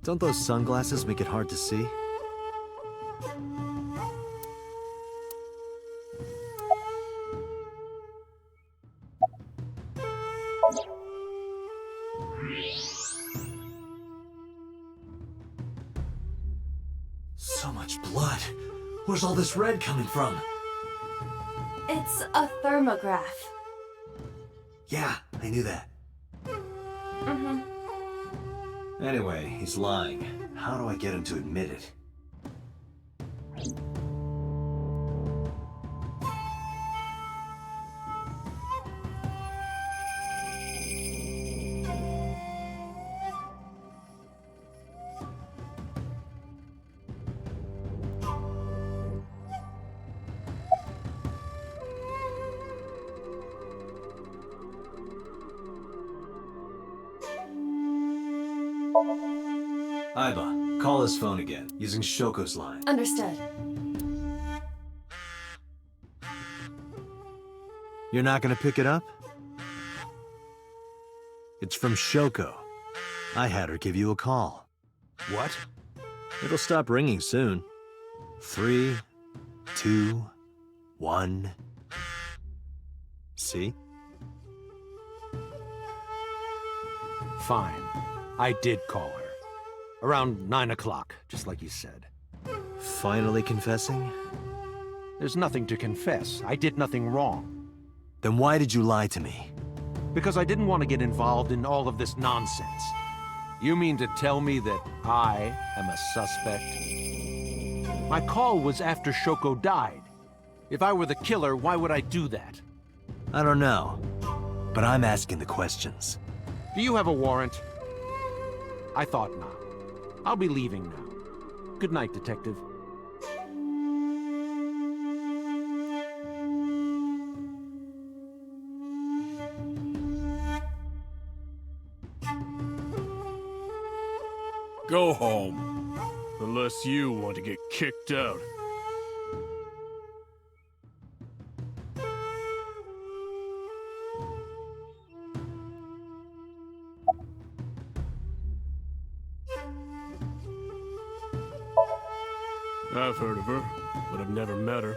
Don't those sunglasses make it hard to see? So much blood. Where's all this red coming from? It's a thermograph. Yeah, I knew that. Mm-hmm. Anyway, he's lying. How do I get him to admit it? Aiba, call his phone again, using Shoko's line. Understood. You're not gonna pick it up? It's from Shoko. I had her give you a call. What? It'll stop ringing soon. 3, 2, 1. See? Fine. I did call her. Around 9 o'clock, just like you said. Finally confessing? There's nothing to confess. I did nothing wrong. Then why did you lie to me? Because I didn't want to get involved in all of this nonsense. You mean to tell me that I am a suspect? My call was after Shoko died. If I were the killer, why would I do that? I don't know. But I'm asking the questions. Do you have a warrant? I thought not. I'll be leaving now. Good night, Detective. Go home. Unless you want to get kicked out. I've heard of her, but I've never met her.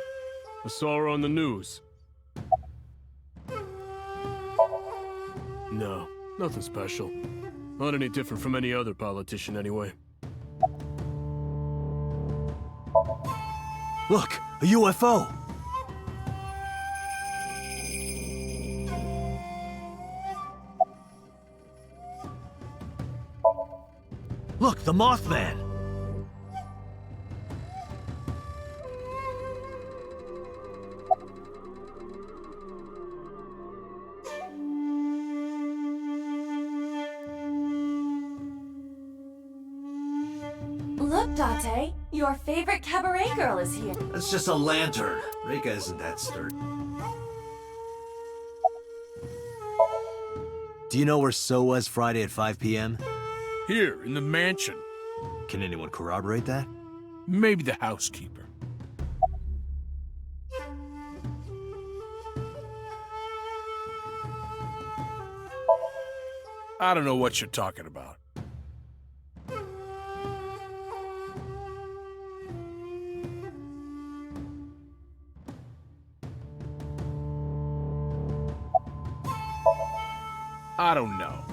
I saw her on the news. No, nothing special. Not any different from any other politician, anyway. Look, a UFO! Look, the Mothman! Look, Date, your favorite cabaret girl is here. That's just a lantern. Reika isn't that sturdy. Do you know where So was Friday at 5 p.m.? Here, in the mansion. Can anyone corroborate that? Maybe the housekeeper. I don't know what you're talking about. I don't know.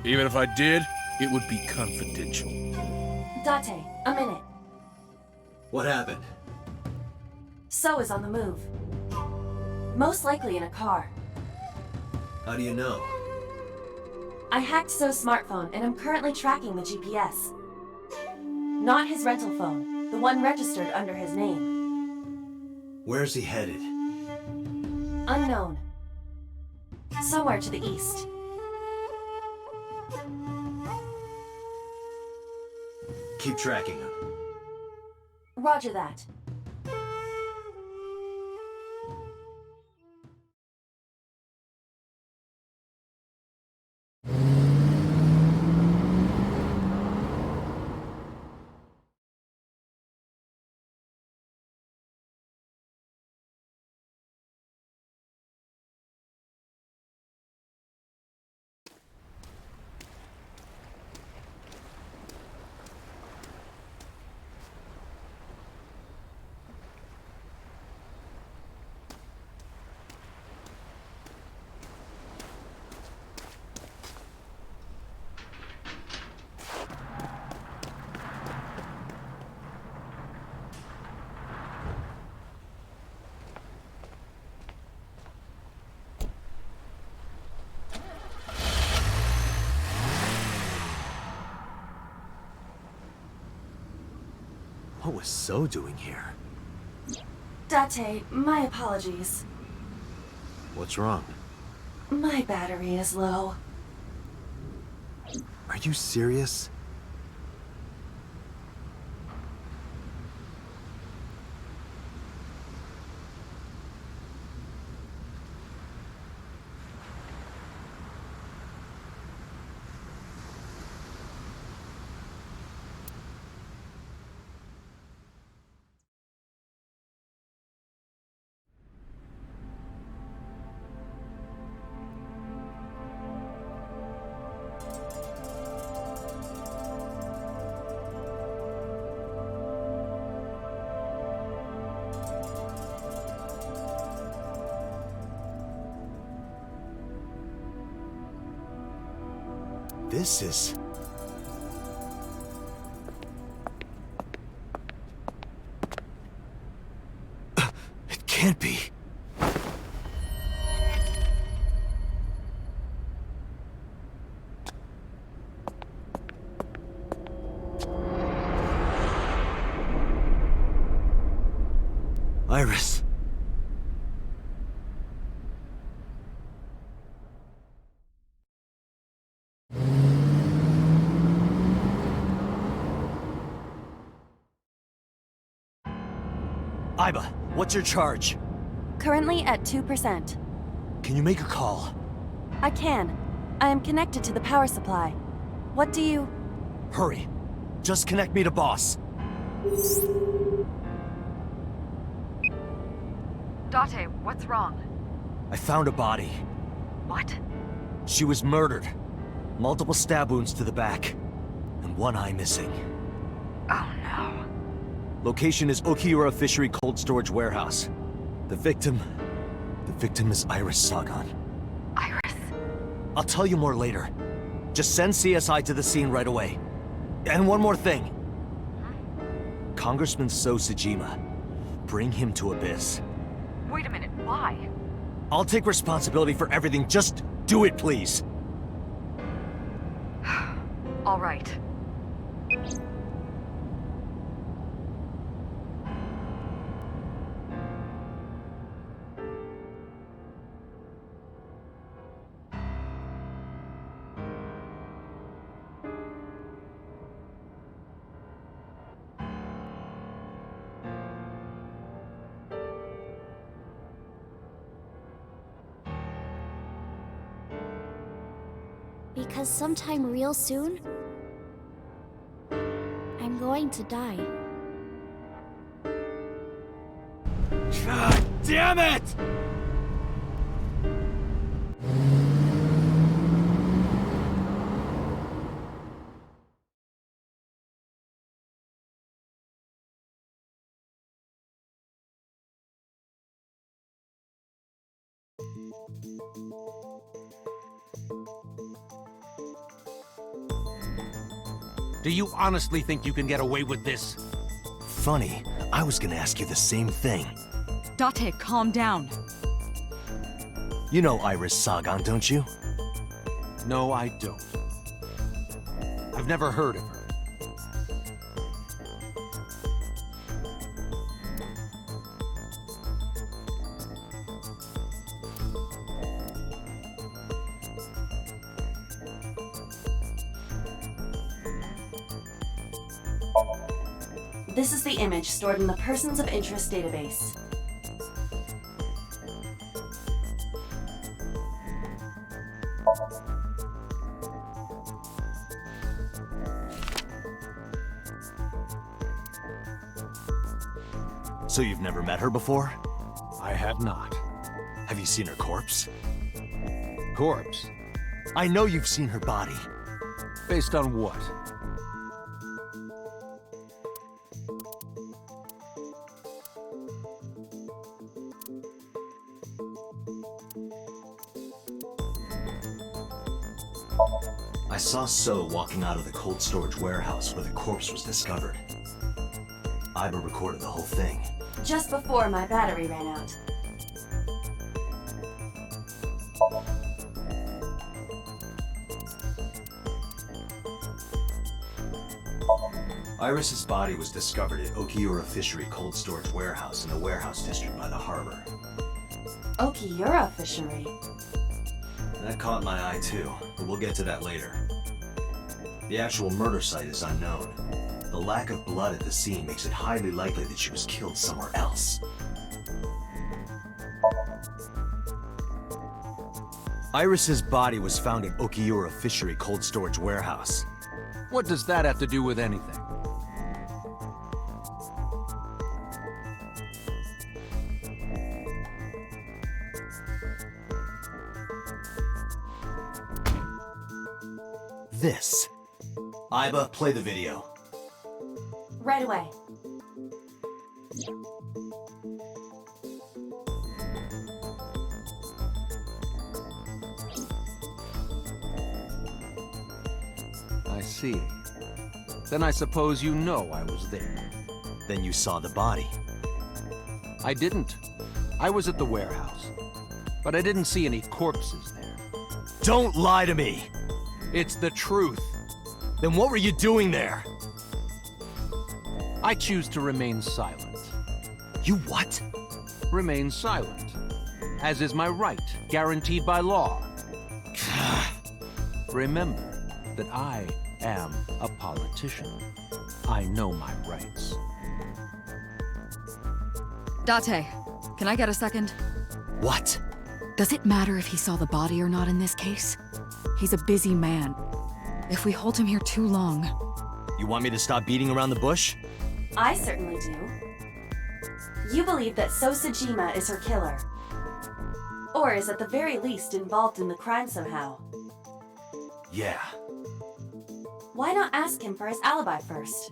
Even if I did, it would be confidential. Date, a minute. What happened? So is on the move. Most likely in a car. How do you know? I hacked So's smartphone and I'm currently tracking the GPS. Not his rental phone, the one registered under his name. Where's he headed? Unknown. Somewhere to the east. Keep tracking him. Roger that. What was So doing here? Date, my apologies. What's wrong? My battery is low. Are you serious? This is... It can't be. Iris. Iba, what's your charge? Currently at 2%. Can you make a call? I can. I am connected to the power supply. What do you... Hurry. Just connect me to boss. Date, what's wrong? I found a body. What? She was murdered. Multiple stab wounds to the back. And one eye missing. Oh no. Location is Okiura Fishery Cold Storage Warehouse. The victim is Iris Sagan. Iris? I'll tell you more later. Just send CSI to the scene right away. And one more thing. Congressman So Sejima. Bring him to Abyss. Wait a minute, why? I'll take responsibility for everything. Just do it, please. All right. Because sometime real soon, I'm going to die. God damn it! Do you honestly think you can get away with this? Funny, I was gonna ask you the same thing. Date, calm down. You know Iris Sagan, don't you? No, I don't. I've never heard of her. This is the image stored in the Persons of Interest database. So you've never met her before? I have not. Have you seen her corpse? Corpse? I know you've seen her body. Based on what? I saw So walking out of the cold storage warehouse where the corpse was discovered. Iba recorded the whole thing. Just before my battery ran out. Iris's body was discovered at Okiura Fishery Cold Storage Warehouse in the warehouse district by the harbor. Okiura Fishery. That caught my eye too, but we'll get to that later. The actual murder site is unknown. The lack of blood at the scene makes it highly likely that she was killed somewhere else. Iris's body was found at Okiura Fishery Cold Storage Warehouse. What does that have to do with anything? This. Iba, play the video. Right away. I see. Then I suppose you know I was there. Then you saw the body. I didn't. I was at the warehouse. But I didn't see any corpses there. Don't lie to me! It's the truth. Then what were you doing there? I choose to remain silent. You what? Remain silent. As is my right, guaranteed by law. Remember that I am a politician. I know my rights. Date, can I get a second? What? Does it matter if he saw the body or not in this case? He's a busy man. If we hold him here too long... You want me to stop beating around the bush? I certainly do. You believe that Sosajima is her killer. Or is at the very least involved in the crime somehow. Yeah. Why not ask him for his alibi first?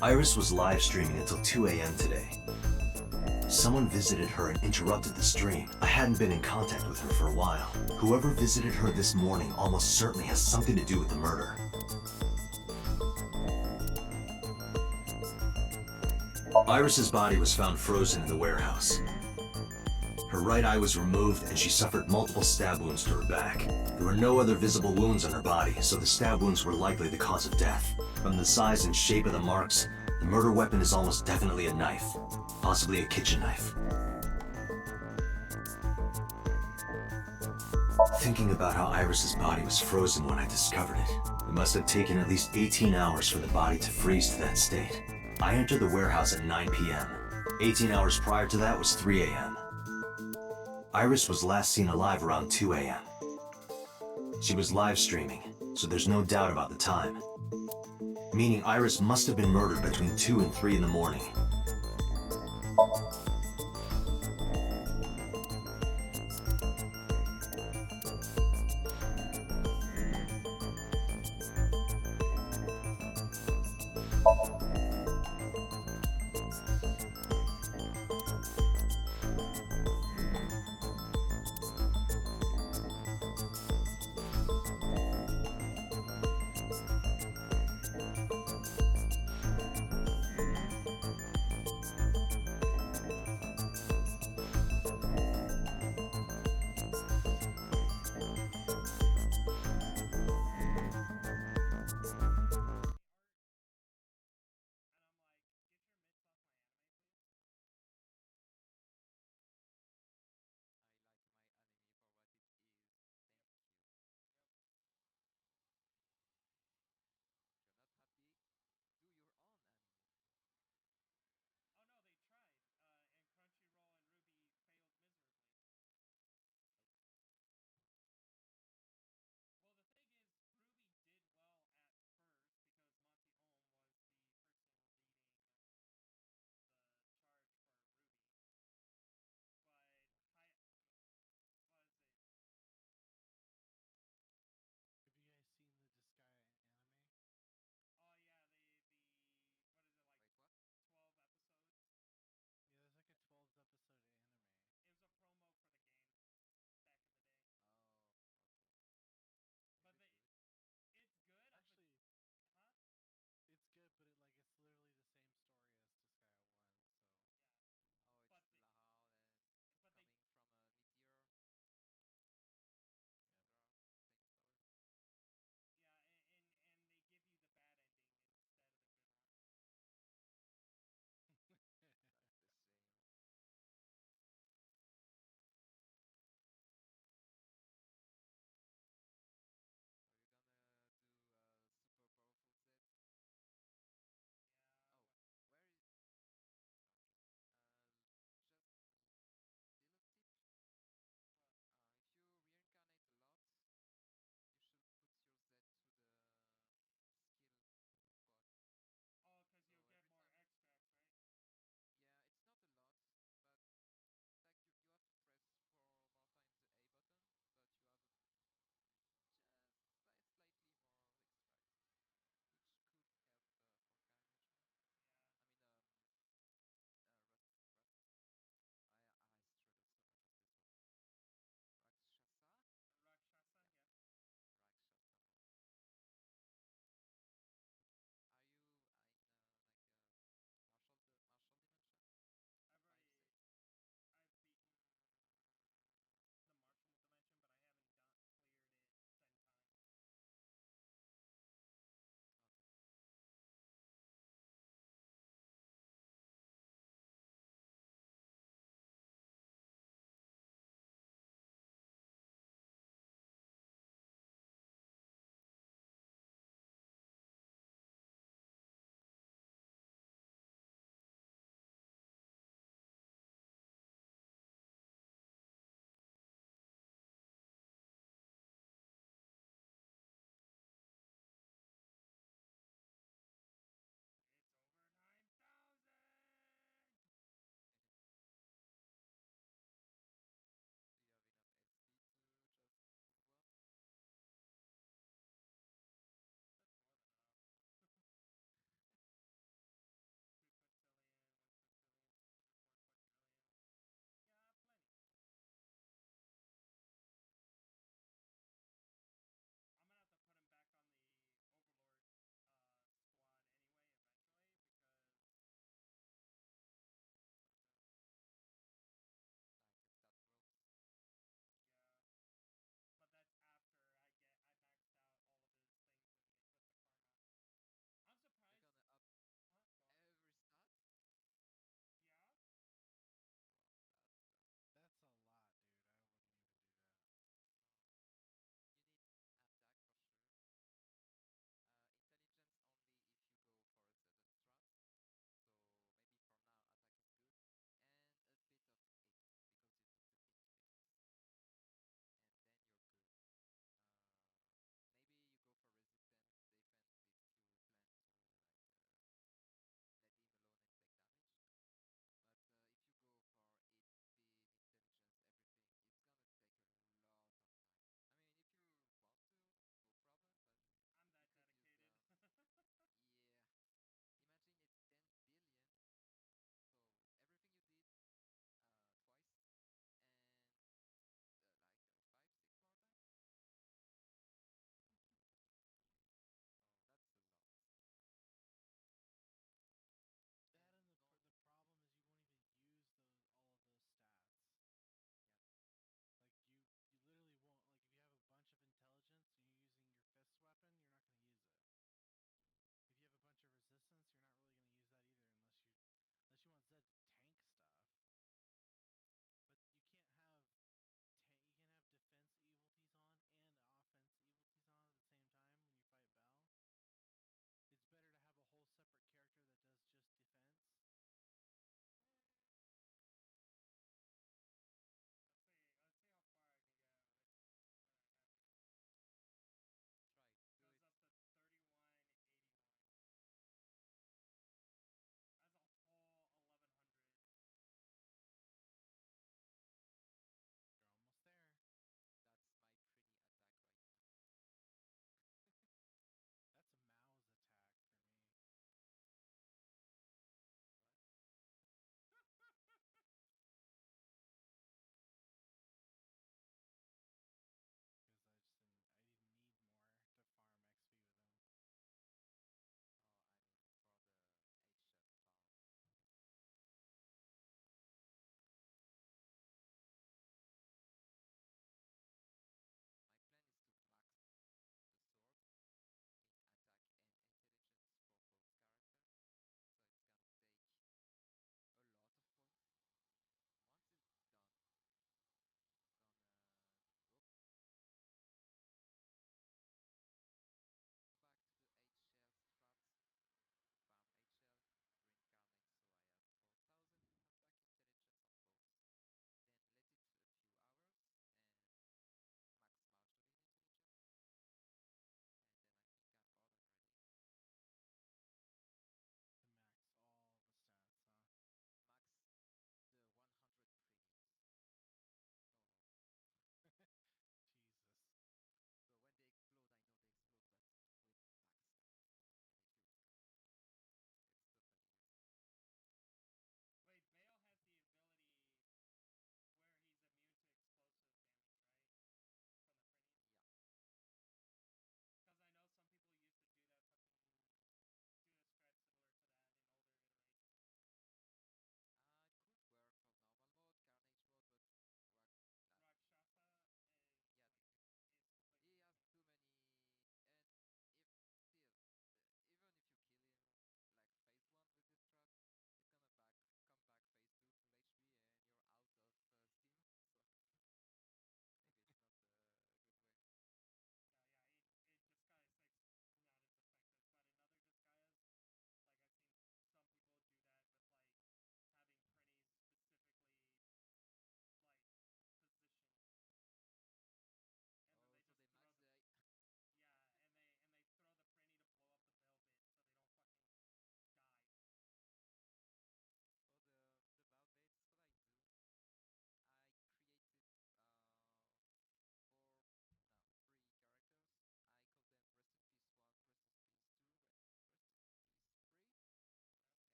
Iris was live streaming until 2 a.m. today. Someone visited her and interrupted the stream. I hadn't been in contact with her for a while. Whoever visited her this morning almost certainly has something to do with the murder. Iris's body was found frozen in the warehouse. Her right eye was removed and she suffered multiple stab wounds to her back. There were no other visible wounds on her body, so the stab wounds were likely the cause of death. From the size and shape of the marks, the murder weapon is almost definitely a knife, possibly a kitchen knife. Thinking about how Iris's body was frozen when I discovered it, it must have taken at least 18 hours for the body to freeze to that state. I entered the warehouse at 9 p.m. 18 hours prior to that was 3 a.m. Iris was last seen alive around 2 a.m. She was live streaming, so there's no doubt about the time. Meaning Iris must have been murdered between 2 and 3 in the morning.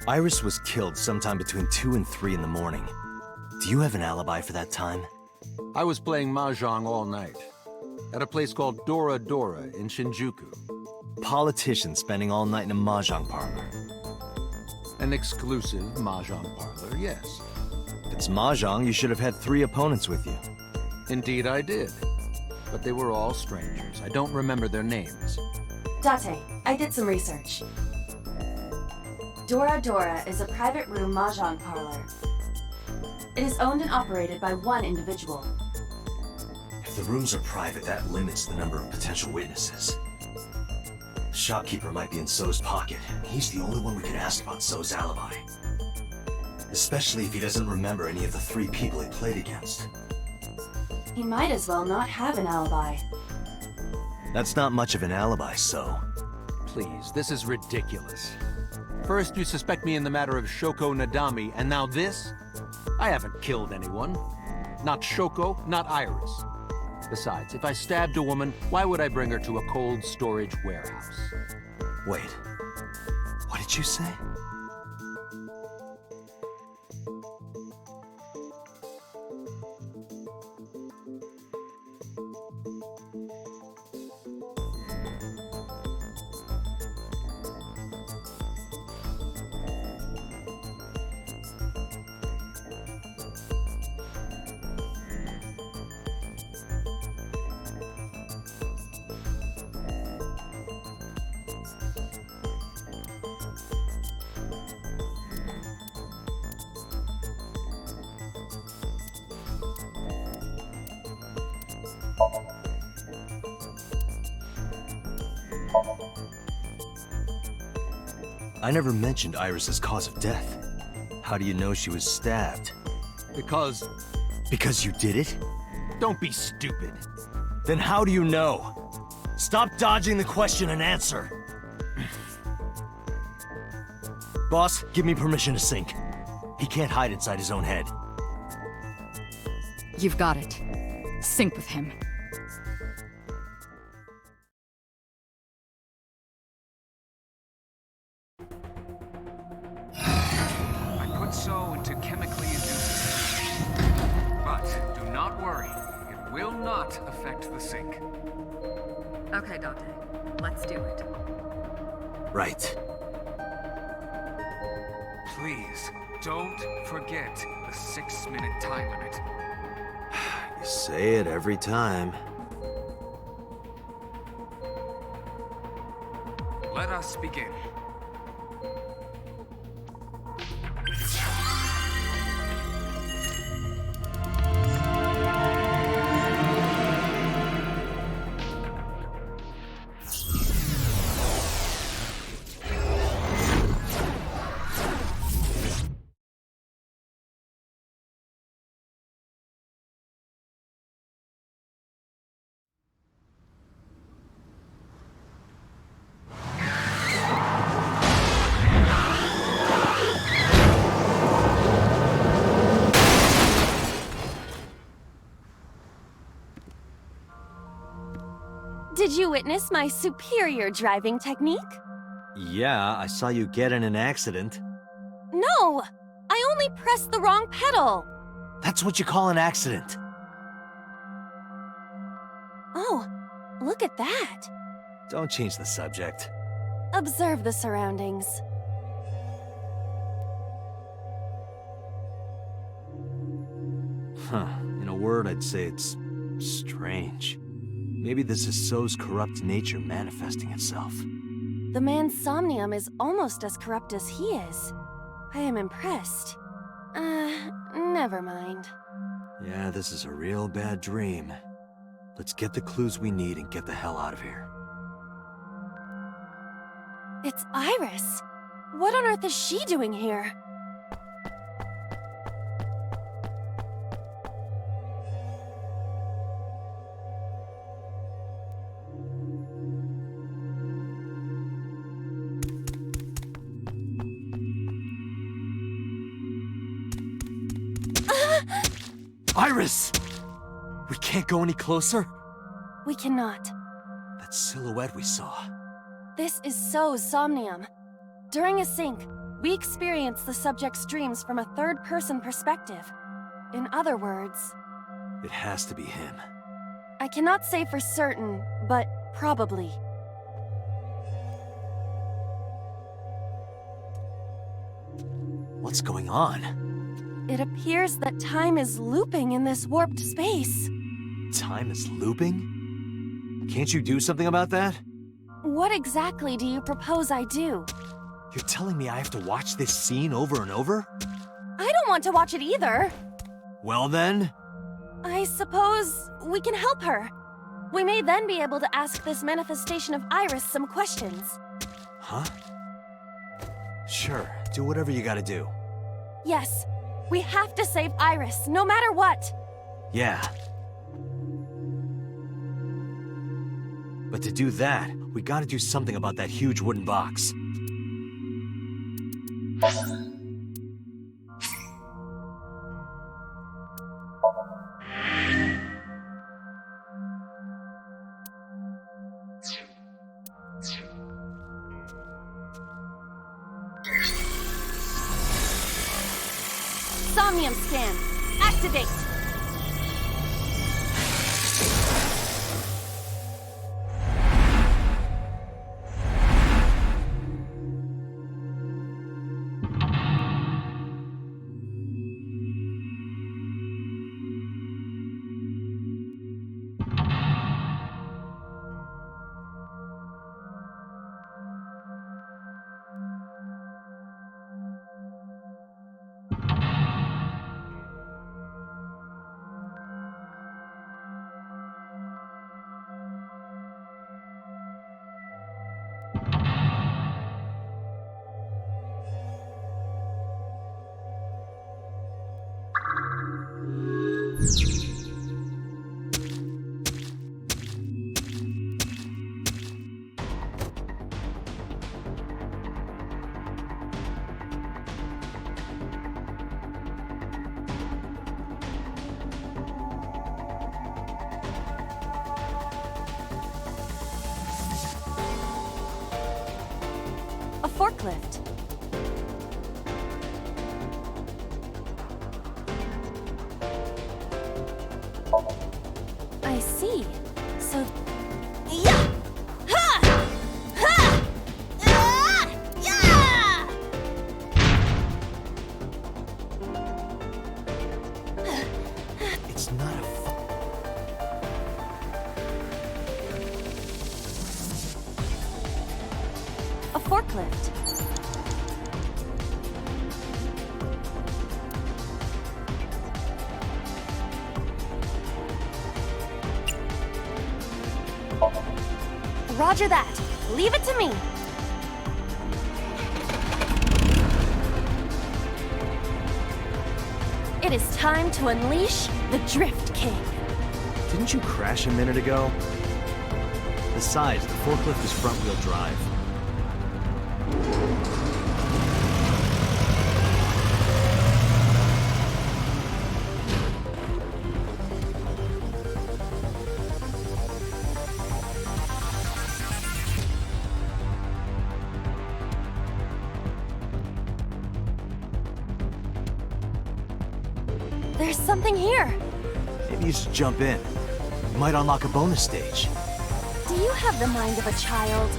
Iris was killed sometime between 2 and 3 in the morning. Do you have an alibi for that time? I was playing Mahjong all night. At a place called Dora Dora in Shinjuku. Politician spending all night in a mahjong parlor. An exclusive Mahjong parlor, yes. If it's mahjong, you should have had 3 opponents with you. Indeed I did. But they were all strangers. I don't remember their names. Date, I did some research. Dora Dora is a private room mahjong parlor. It is owned and operated by one individual. If the rooms are private, that limits the number of potential witnesses. The shopkeeper might be in So's pocket. He's the only one we can ask about So's alibi. Especially if he doesn't remember any of the 3 people he played against. He might as well not have an alibi. That's not much of an alibi, So. Please, this is ridiculous. First you suspect me in the matter of Shoko Nadami, and now this? I haven't killed anyone. Not Shoko, not Iris. Besides, if I stabbed a woman, why would I bring her to a cold storage warehouse? Wait. What did you say? I never mentioned Iris's cause of death. How do you know she was stabbed? Because... Because you did it? Don't be stupid. Then how do you know? Stop dodging the question and answer. Boss, give me permission to sink. He can't hide inside his own head. You've got it. Sync with him. I put So into chemically induced state. But do not worry. It will not affect the sync. Okay, Dante. Let's do it. Right. Please, don't forget the 6-minute time limit. You say it every time. Let us begin. Did you witness my superior driving technique? Yeah, I saw you get in an accident. No! I only pressed the wrong pedal! That's what you call an accident. Oh, look at that! Don't change the subject. Observe the surroundings. Huh. In a word, I'd say it's strange. Maybe this is So's corrupt nature manifesting itself. The man's Somnium is almost as corrupt as he is. I am impressed. Never mind. Yeah, this is a real bad dream. Let's get the clues we need and get the hell out of here. It's Iris. What on earth is she doing here? Iris! We can't go any closer? We cannot. That silhouette we saw. This is so Somnium. During a sync, we experience the subject's dreams from a third-person perspective. In other words, It has to be him. I cannot say for certain, but probably. What's going on? It appears that time is looping in this warped space. Time is looping? Can't you do something about that? What exactly do you propose I do? You're telling me I have to watch this scene over and over? I don't want to watch it either. Well then... I suppose we can help her. We may then be able to ask this manifestation of Iris some questions. Huh? Sure, do whatever you gotta do. Yes, we have to save Iris, no matter what. Yeah. But to do that, we gotta do something about that huge wooden box. Somnium scan. Activate. A forklift. I see. So... Yeah! Ha! Ha! Ah! Yeah! It's not a A forklift. Roger that. Leave it to me. It is time to unleash the Drift King. Didn't you crash a minute ago? Besides, the forklift is front-wheel drive. There's something here. Maybe you should jump in. You might unlock a bonus stage. Do you have the mind of a child?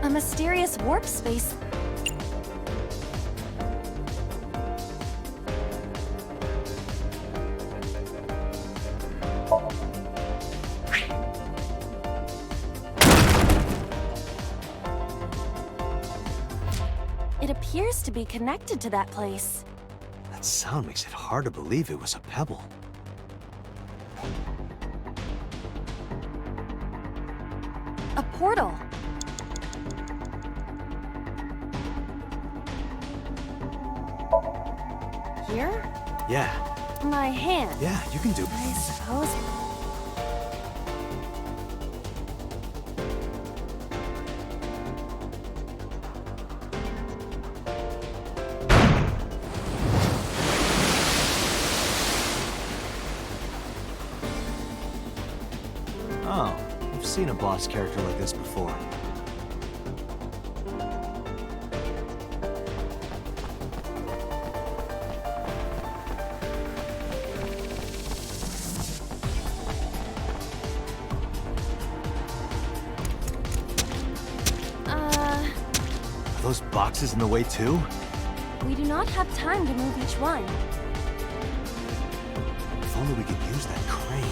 A mysterious warp space. It appears to be connected to that place. That sound makes it hard to believe it was a pebble. A portal. Here? Yeah, My hand. yeah, you can do it. I suppose. seen a boss character like this before. Are those boxes in the way too? We do not have time to move each one. If only we could use that crane.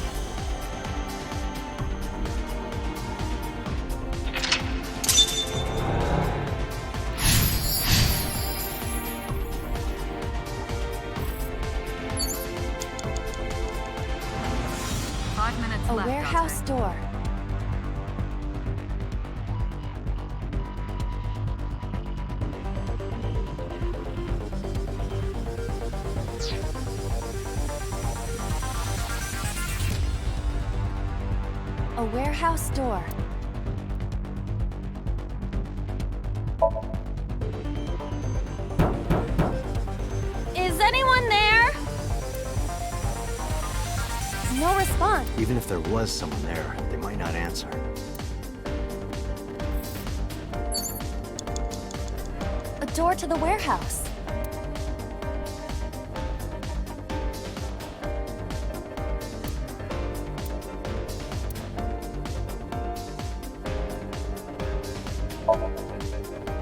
A warehouse door. A warehouse door. Is anyone there? No response. Even if there was someone there, they might not answer. A door to the warehouse.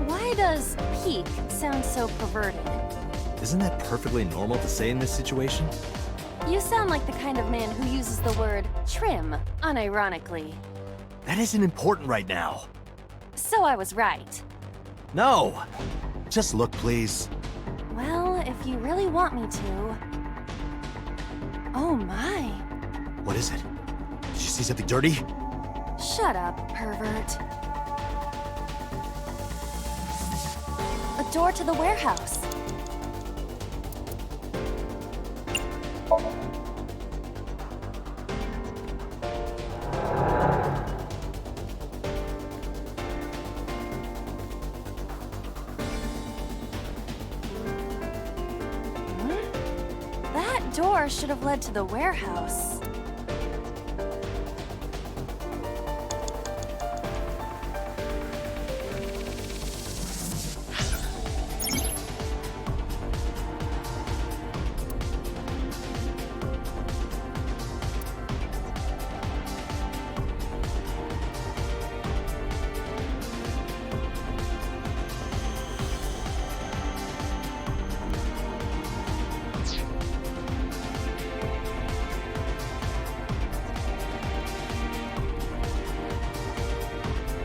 Why does peek sound so perverted? Isn't that perfectly normal to say in this situation? You sound like the kind of man who uses the word trim unironically. That isn't important right now. So I was right. No! Just look, please. Well, if you really want me to... Oh my. What is it? Did you see something dirty? Shut up, pervert. A door to the warehouse. That door should have led to the warehouse.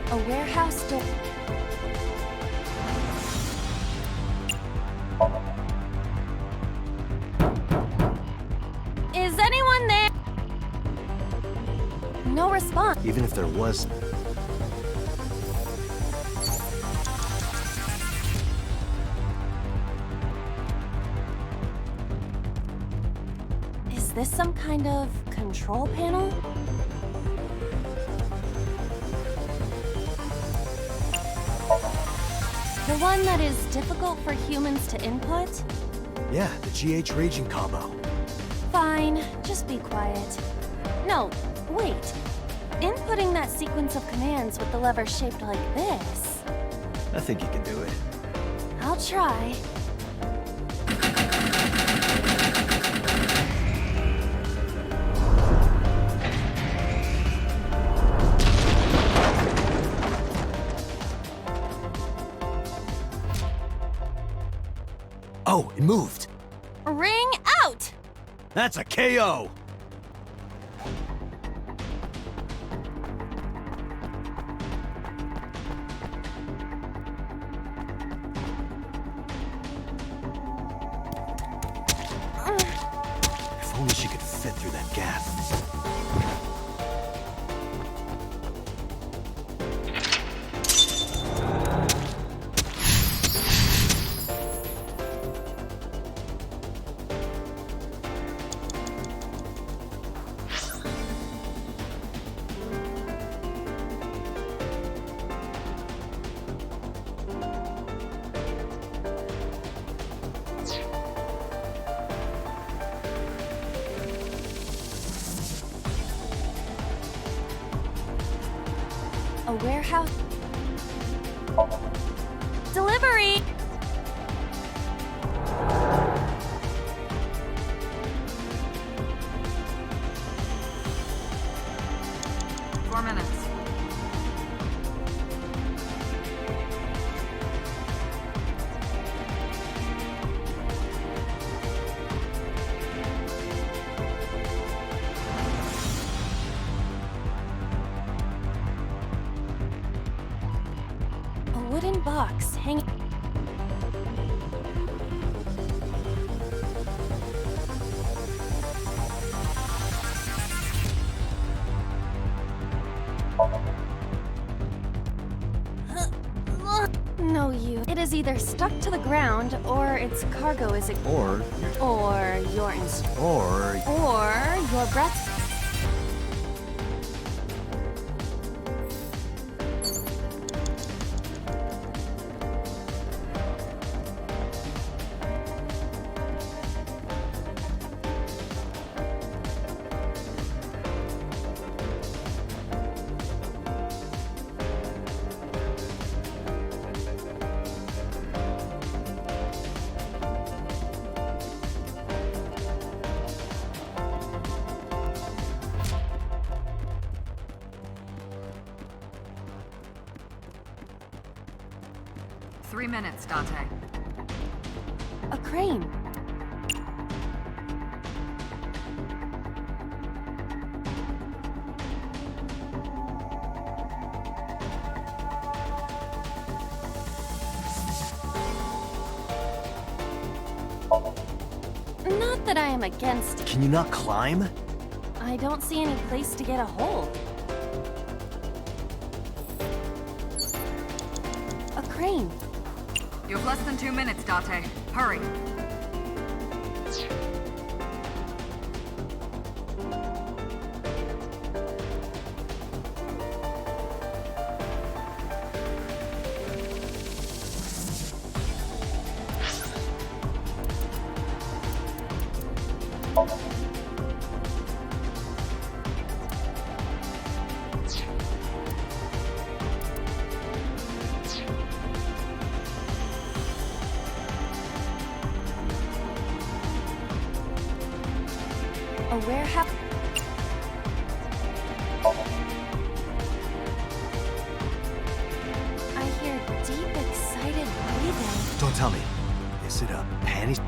A warehouse door. Is anyone there? No response. Even if there was... Is this some kind of control panel? The one that is difficult for humans to input? Yeah, the GH raging combo. Fine, just be quiet. No, wait. Inputting that sequence of commands with the lever shaped like this. I think you can do it. I'll try. Oh, it moved. Ring out! That's a KO! If only she could fit through that gap. warehouse. Delivery! A wooden box hanging. No, you. It is either stuck to the ground, or its cargo is. Or Or your breath. Three minutes, Dante. A crane. Not that I am against. can you not climb? I don't see any place to get a hold. A crane. You have less than 2 minutes, Dante. Hurry. A warehouse. I hear deep, excited breathing. Don't tell me. Is it a panty?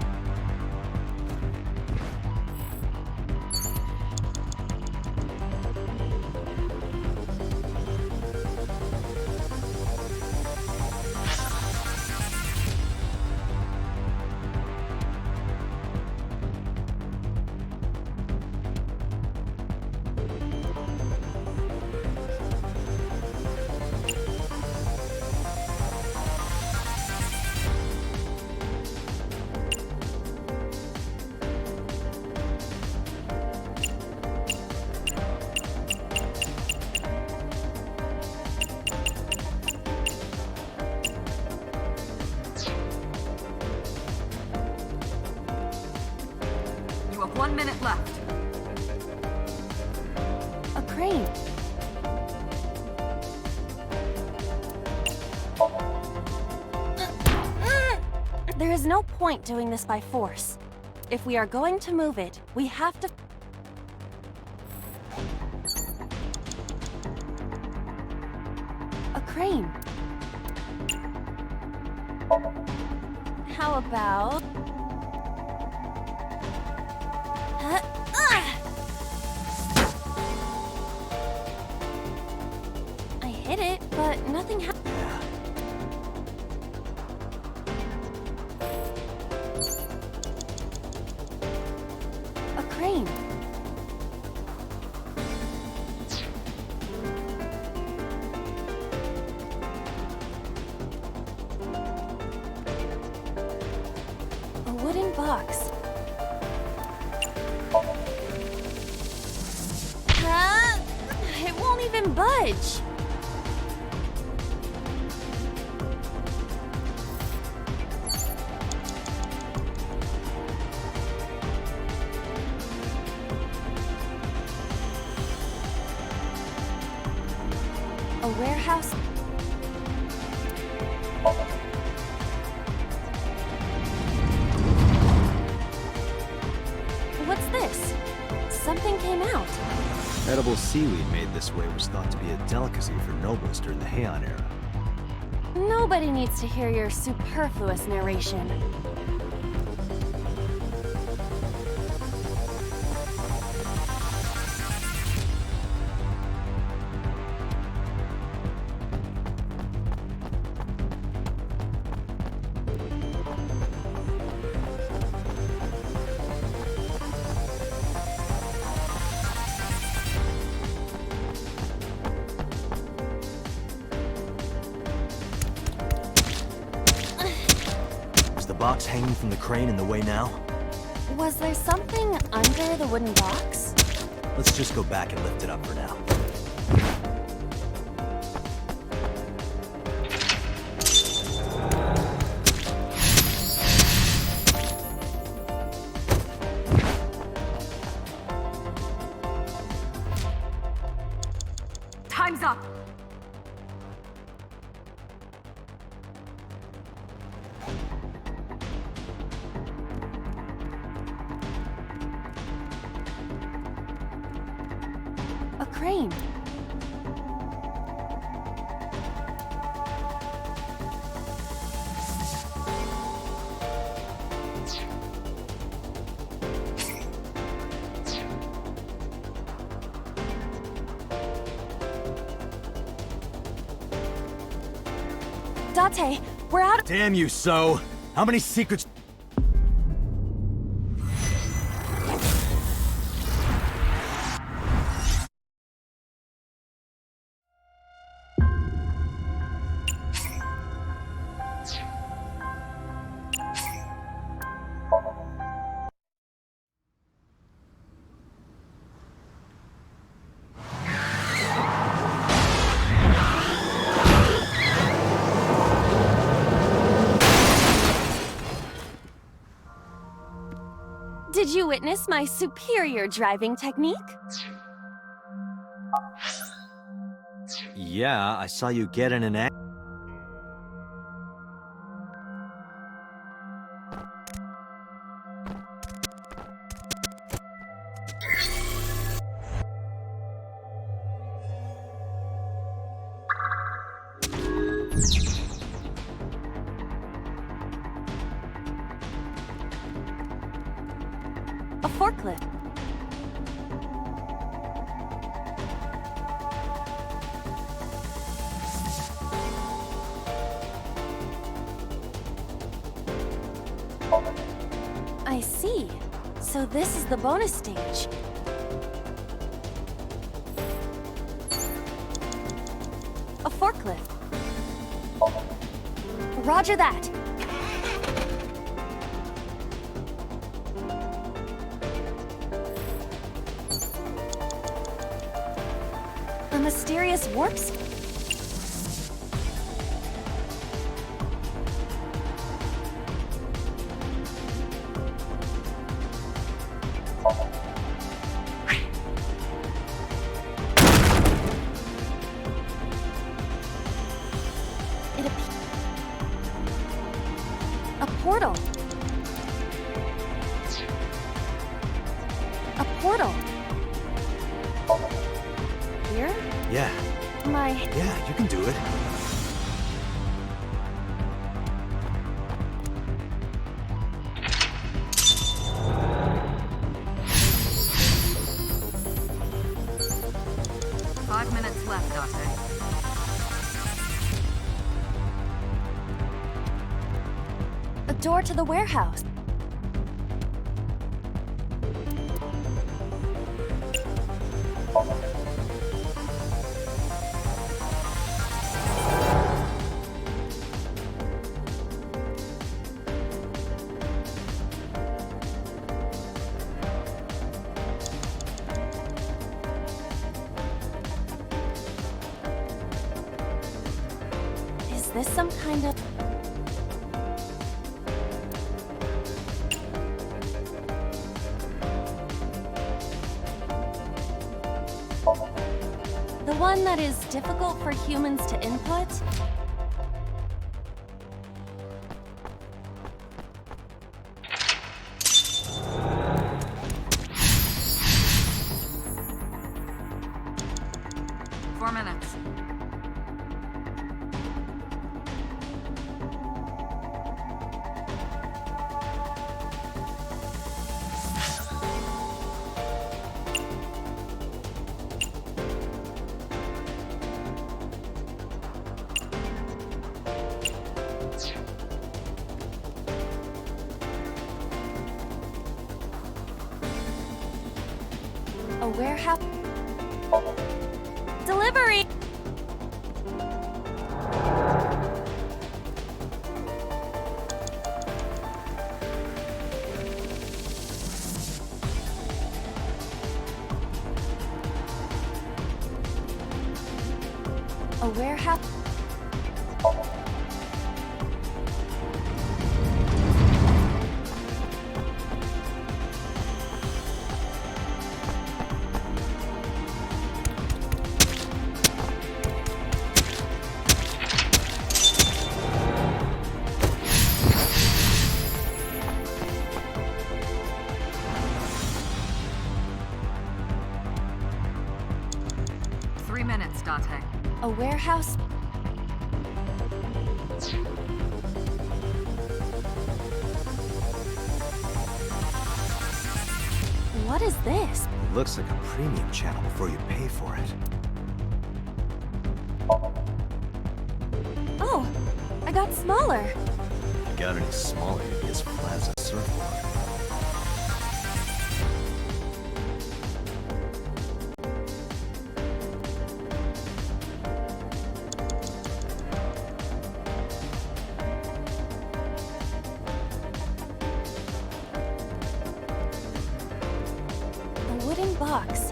You have 1 minute left. A crane. There is no point doing this by force. If we are going to move it, we have to... A crane. How about... I hit it, but nothing happened. A crane. A wooden box. It won't even budge. A warehouse? What's this? Something came out. Edible seaweed made this way was thought to be a delicacy for nobles during the Heian era. Nobody needs to hear your superfluous narration. Is the box hanging from the crane in the way now? Was there something under the wooden box? Let's just go back and lift it up for now. Time's up! A crane. Date, we're out of— Damn you, So! How many secrets— Did you witness my superior driving technique? Yeah, I saw you get in an act. A forklift. I see. So this is the bonus stage. A forklift. Roger that. A mysterious warp speed. A portal. A portal. Here? Yeah, yeah, you can do it. Five minutes left, Date. A door to the warehouse. Is this some kind of— The one that is difficult for humans to input? Four minutes. A warehouse... Delivery! A warehouse... Three minutes, Dante. A warehouse... What is this? It looks like a premium channel before you pay for it. Oh, I got smaller. If you got any smaller, you'd be this plaza surfboard. A wooden box.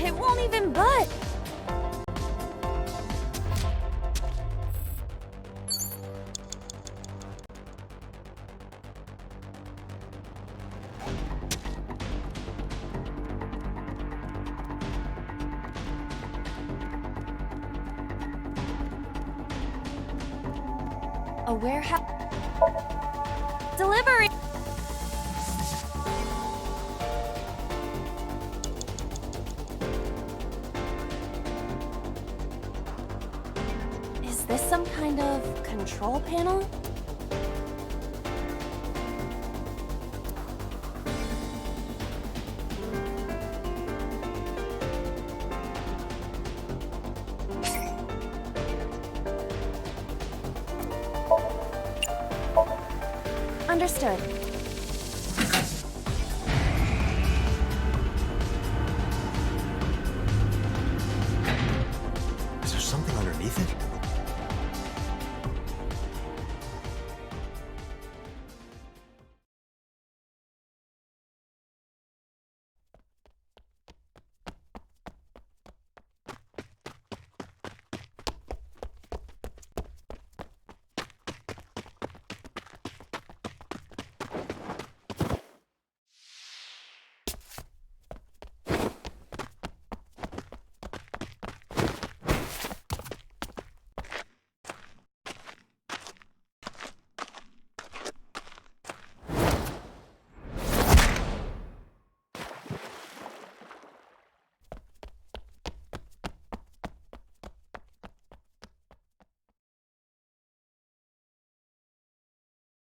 It won't even budge. A warehouse... Delivery! Is this some kind of control panel? Understood. Is there something underneath it?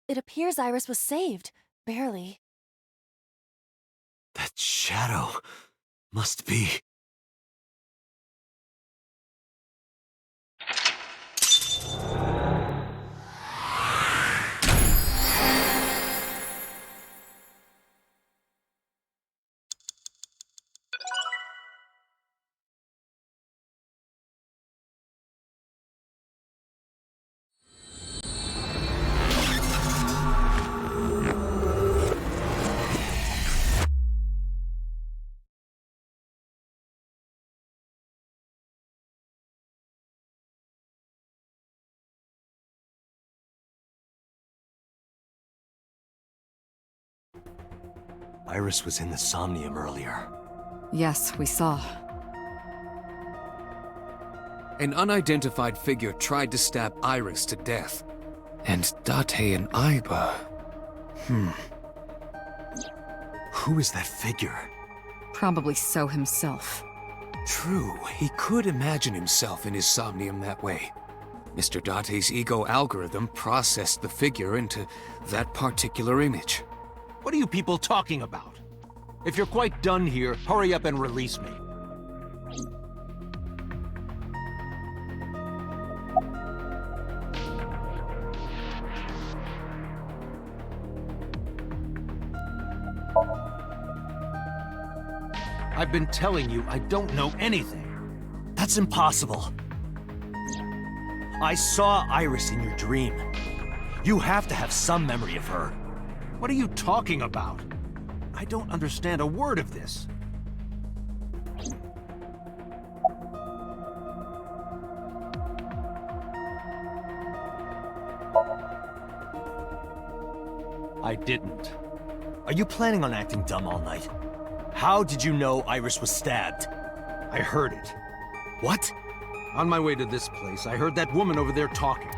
It appears Iris was saved. Barely. That shadow must be... Iris was in the Somnium earlier. Yes, we saw. An unidentified figure tried to stab Iris to death. And Date and Aiba... Who is that figure? Probably So himself. True, he could imagine himself in his Somnium that way. Mr. Date's ego algorithm processed the figure into that particular image. What are you people talking about? If you're quite done here, hurry up and release me. I've been telling you I don't know anything. That's impossible. I saw Iris in your dream. You have to have some memory of her. What are you talking about? I don't understand a word of this. I didn't. Are you planning on acting dumb all night? How did you know Iris was stabbed? I heard it. What? On my way to this place, I heard that woman over there talking.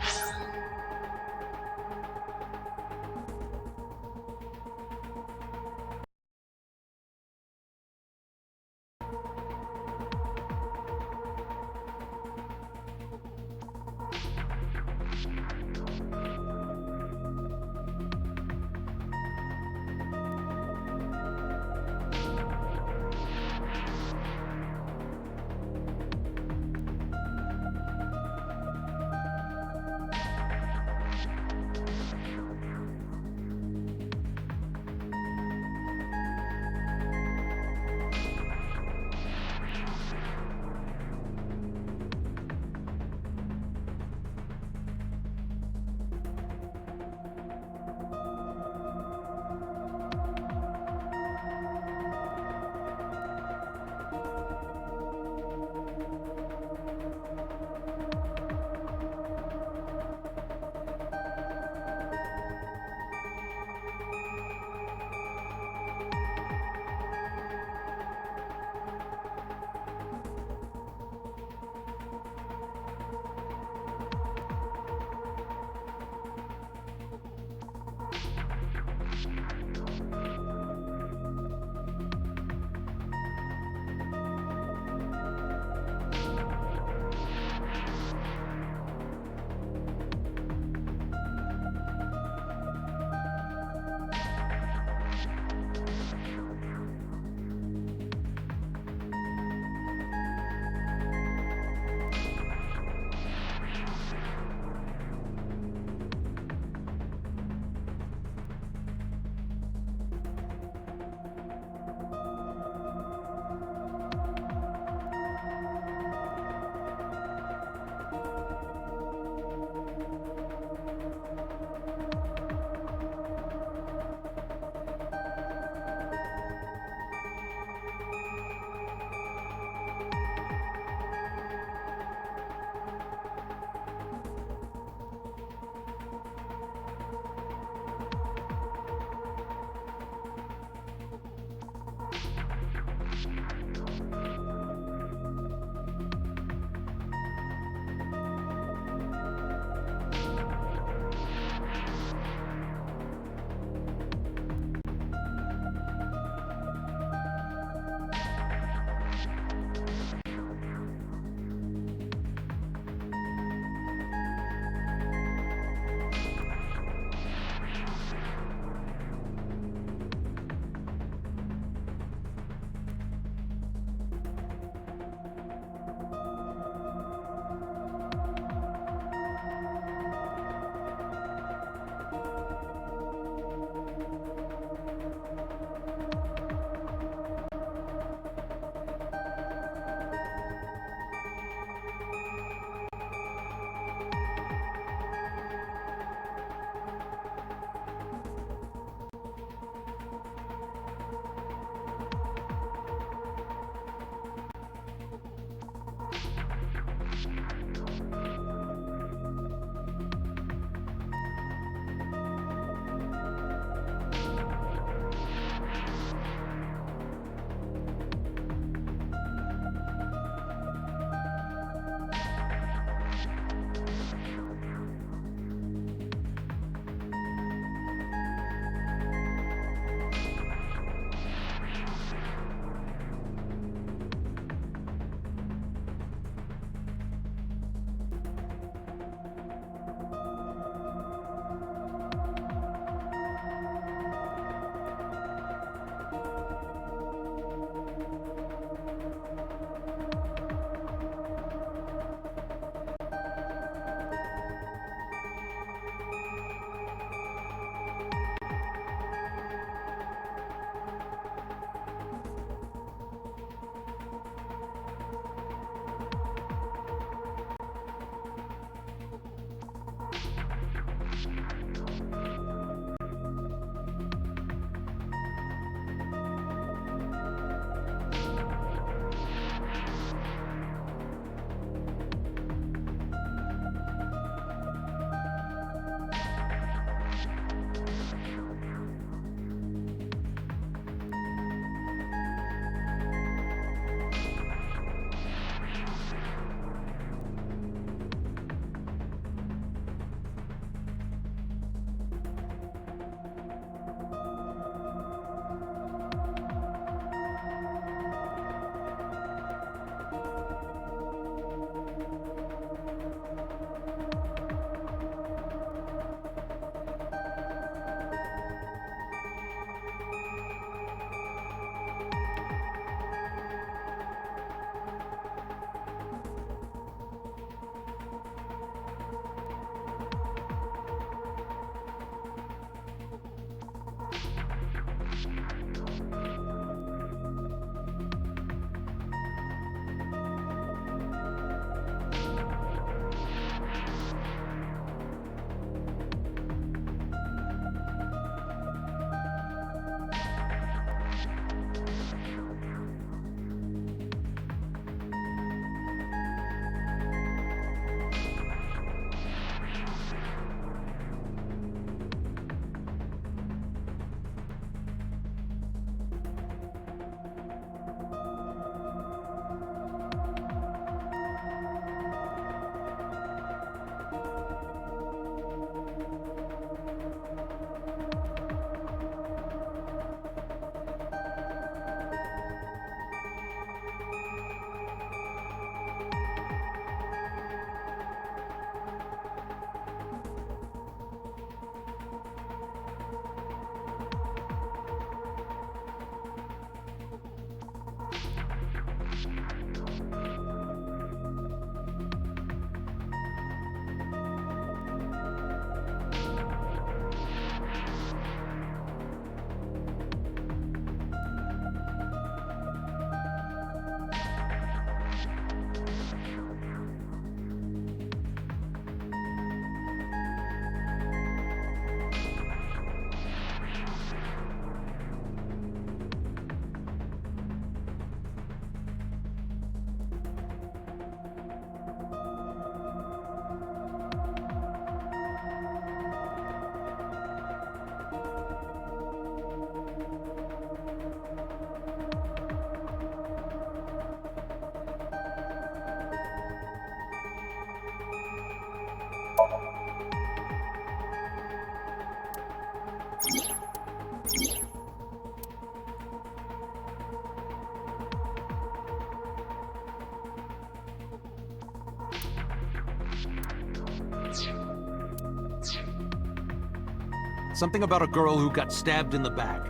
Something about a girl who got stabbed in the back.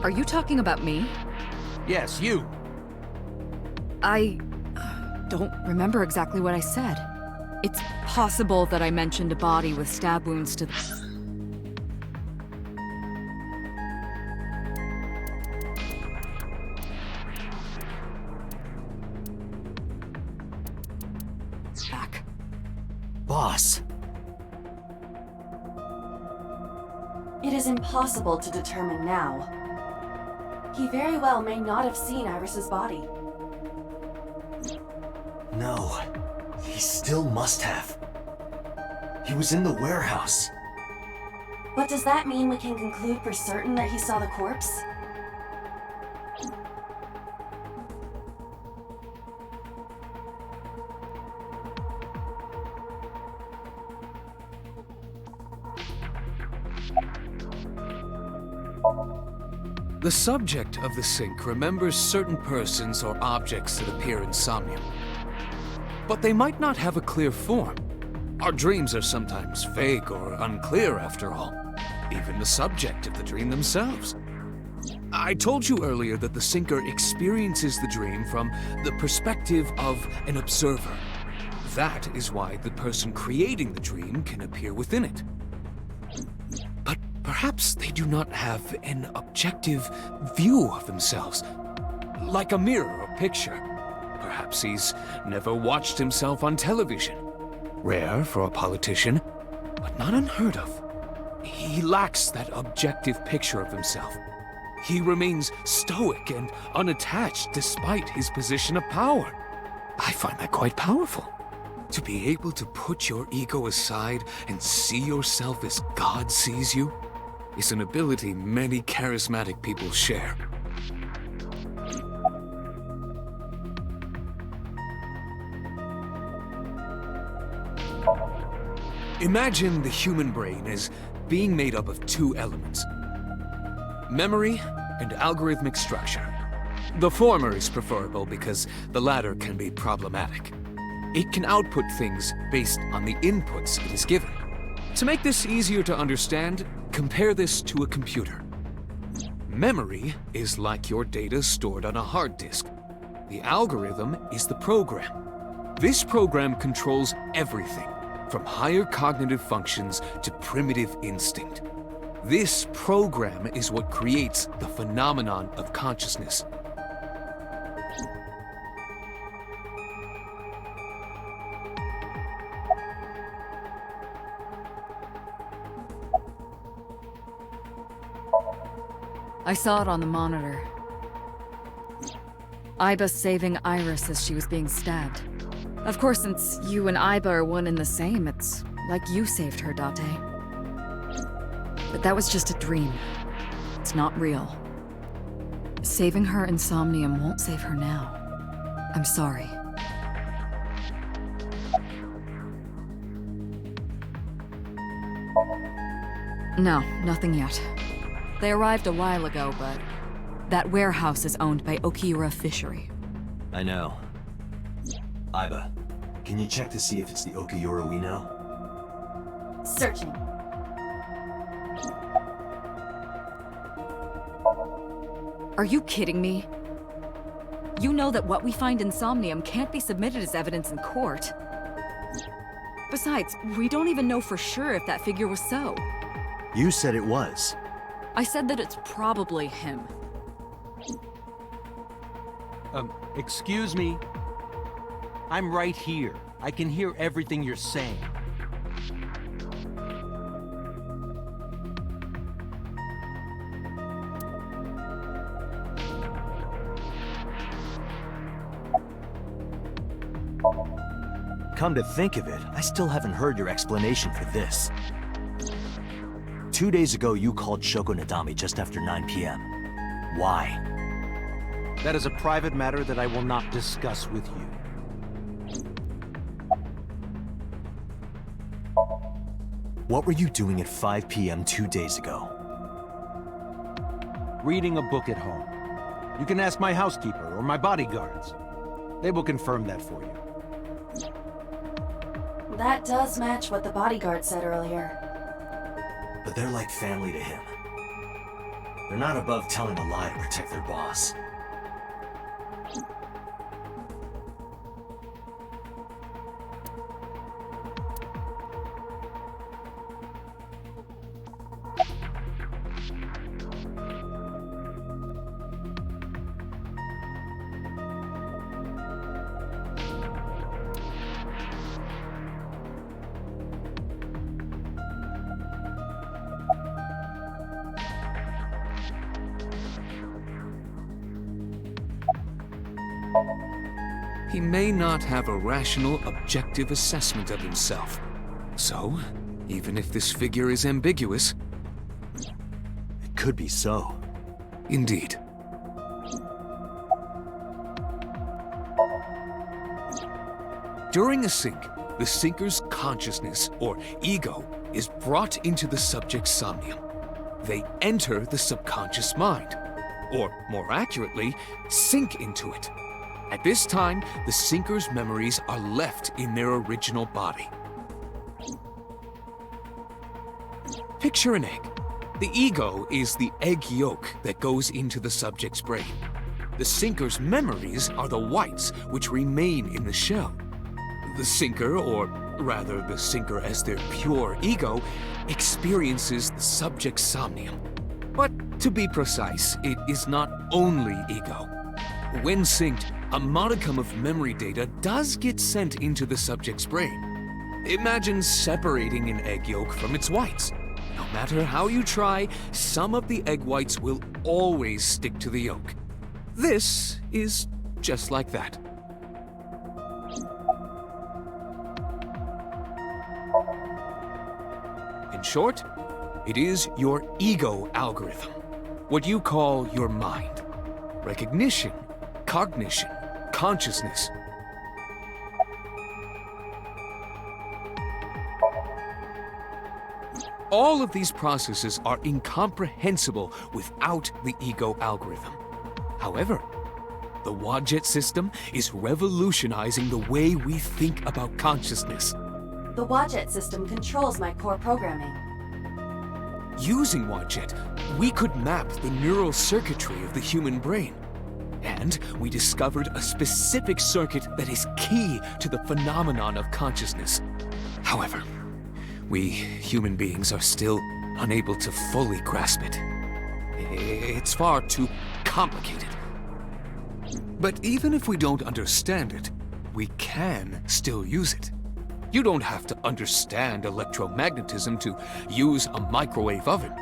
Are you talking about me? Yes, you. I don't remember exactly what I said. It's possible that I mentioned a body with stab wounds to the... back. Boss. It is impossible to determine now. He very well may not have seen Iris's body. No. He still must have. He was in the warehouse. But does that mean we can conclude for certain that he saw the corpse? The subject of the sink remembers certain persons or objects that appear in Somnium. But they might not have a clear form. Our dreams are sometimes vague or unclear, after all. Even the subject of the dream themselves. I told you earlier that the sinker experiences the dream from the perspective of an observer. That is why the person creating the dream can appear within it. But perhaps they do not have an objective view of themselves, like a mirror or picture. Perhaps he's never watched himself on television. Rare for a politician, but not unheard of. He lacks that objective picture of himself. He remains stoic and unattached despite his position of power. I find that quite powerful. To be able to put your ego aside and see yourself as God sees you is an ability many charismatic people share. Imagine the human brain as being made up of two elements: memory and algorithmic structure. The former is preferable because the latter can be problematic. It can output things based on the inputs it is given. To make this easier to understand, compare this to a computer. Memory is like your data stored on a hard disk. The algorithm is the program. This program controls everything, from higher cognitive functions to primitive instinct. This program is what creates the phenomenon of consciousness. I saw it on the monitor. Iba saving Iris as she was being stabbed. Of course, since you and Iba are one and the same, it's like you saved her, Date. But that was just a dream. It's not real. Saving her in Somnium won't save her now. I'm sorry. No, nothing yet. They arrived a while ago, but that warehouse is owned by Okiura Fishery. I know. Iba, can you check to see if it's the Okiura we know? Searching. Are you kidding me? You know that what we find in Somnium can't be submitted as evidence in court. Besides, we don't even know for sure if that figure was so. You said it was. I said that it's probably him. Excuse me? I'm right here. I can hear everything you're saying. Come to think of it, I still haven't heard your explanation for this. 2 days ago, you called Shoko Nadami just after 9 p.m. Why? That is a private matter that I will not discuss with you. What were you doing at 5 p.m. 2 days ago? Reading a book at home. You can ask my housekeeper or my bodyguards. They will confirm that for you. That does match what the bodyguard said earlier. but they're like family to him. They're not above telling a lie to protect their boss. He may not have a rational, objective assessment of himself. So, even if this figure is ambiguous, It could be so. indeed. During a sync, the sinker's consciousness, or ego, is brought into the subject's somnium. They enter the subconscious mind, or more accurately, sink into it. At this time, the sinker's memories are left in their original body. Picture an egg. The ego is the egg yolk that goes into the subject's brain. The sinker's memories are the whites which remain in the shell. The sinker, or rather the sinker as their pure ego, experiences the subject's somnium. But to be precise, it is not only ego. When synced, a modicum of memory data does get sent into the subject's brain. Imagine separating an egg yolk from its whites. No matter how you try, some of the egg whites will always stick to the yolk. This is just like that. In short, it is your ego algorithm, what you call your mind. Recognition, cognition, consciousness. All of these processes are incomprehensible without the ego algorithm. However, the Wadjet system is revolutionizing the way we think about consciousness. The Wadjet system controls my core programming. Using Wadjet, we could map the neural circuitry of the human brain. And we discovered a specific circuit that is key to the phenomenon of consciousness. However, we human beings are still unable to fully grasp it. It's far too complicated. But even if we don't understand it, we can still use it. You don't have to understand electromagnetism to use a microwave oven.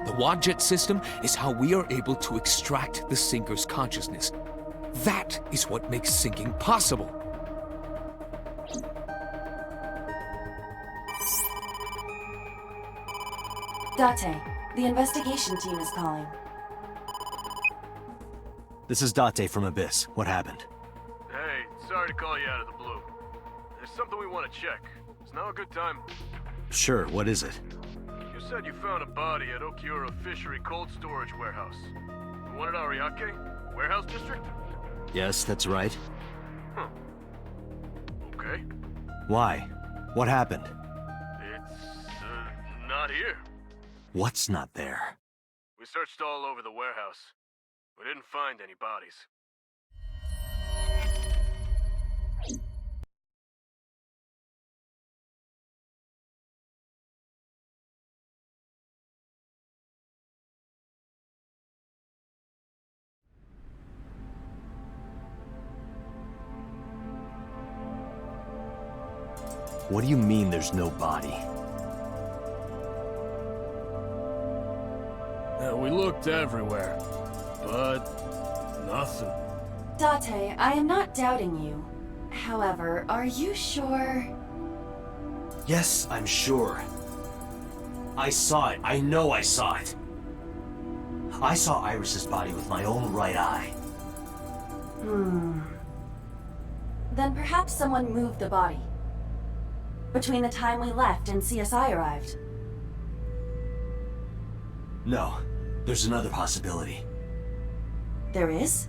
The Wadjet system is how we are able to extract the sinker's consciousness. That is what makes syncing possible. Date, the investigation team is calling. This is Date from Abyss. What happened? Hey, sorry to call you out of the blue. There's something we want to check. Is now a good time? Sure, what is it? You said you found a body at Okiura Fishery Cold Storage Warehouse. The one at Ariake? Warehouse District? Yes, that's right. Huh. Okay. Why? What happened? It's, not here. What's not there? We searched all over the warehouse. We didn't find any bodies. What do you mean there's no body? We looked everywhere, but nothing. Date, I am not doubting you. However, are you sure? Yes, I'm sure. I saw it. I know I saw it. I saw Iris's body with my own right eye. Then perhaps someone moved the body. Between the time we left and CSI arrived. No, there's another possibility. There is?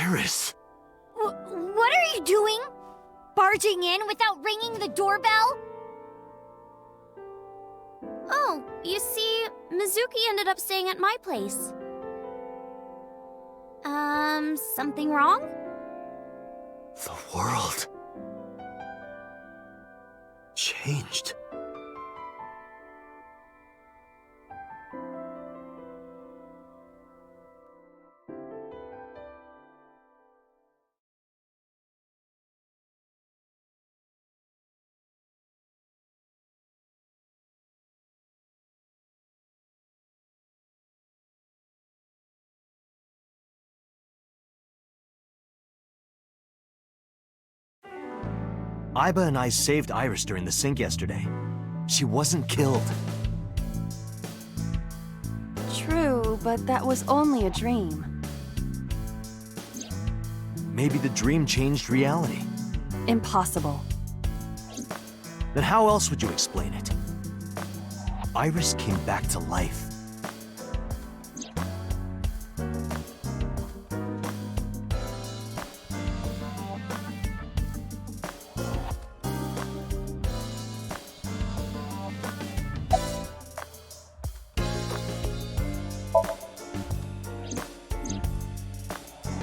Iris! What are you doing? Barging in without ringing the doorbell? Oh, you see, Mizuki ended up staying at my place. Something wrong? The world changed. Iba and I saved Iris during the sink yesterday. She wasn't killed. True, but that was only a dream. Maybe the dream changed reality. Impossible. Then how else would you explain it? Iris came back to life.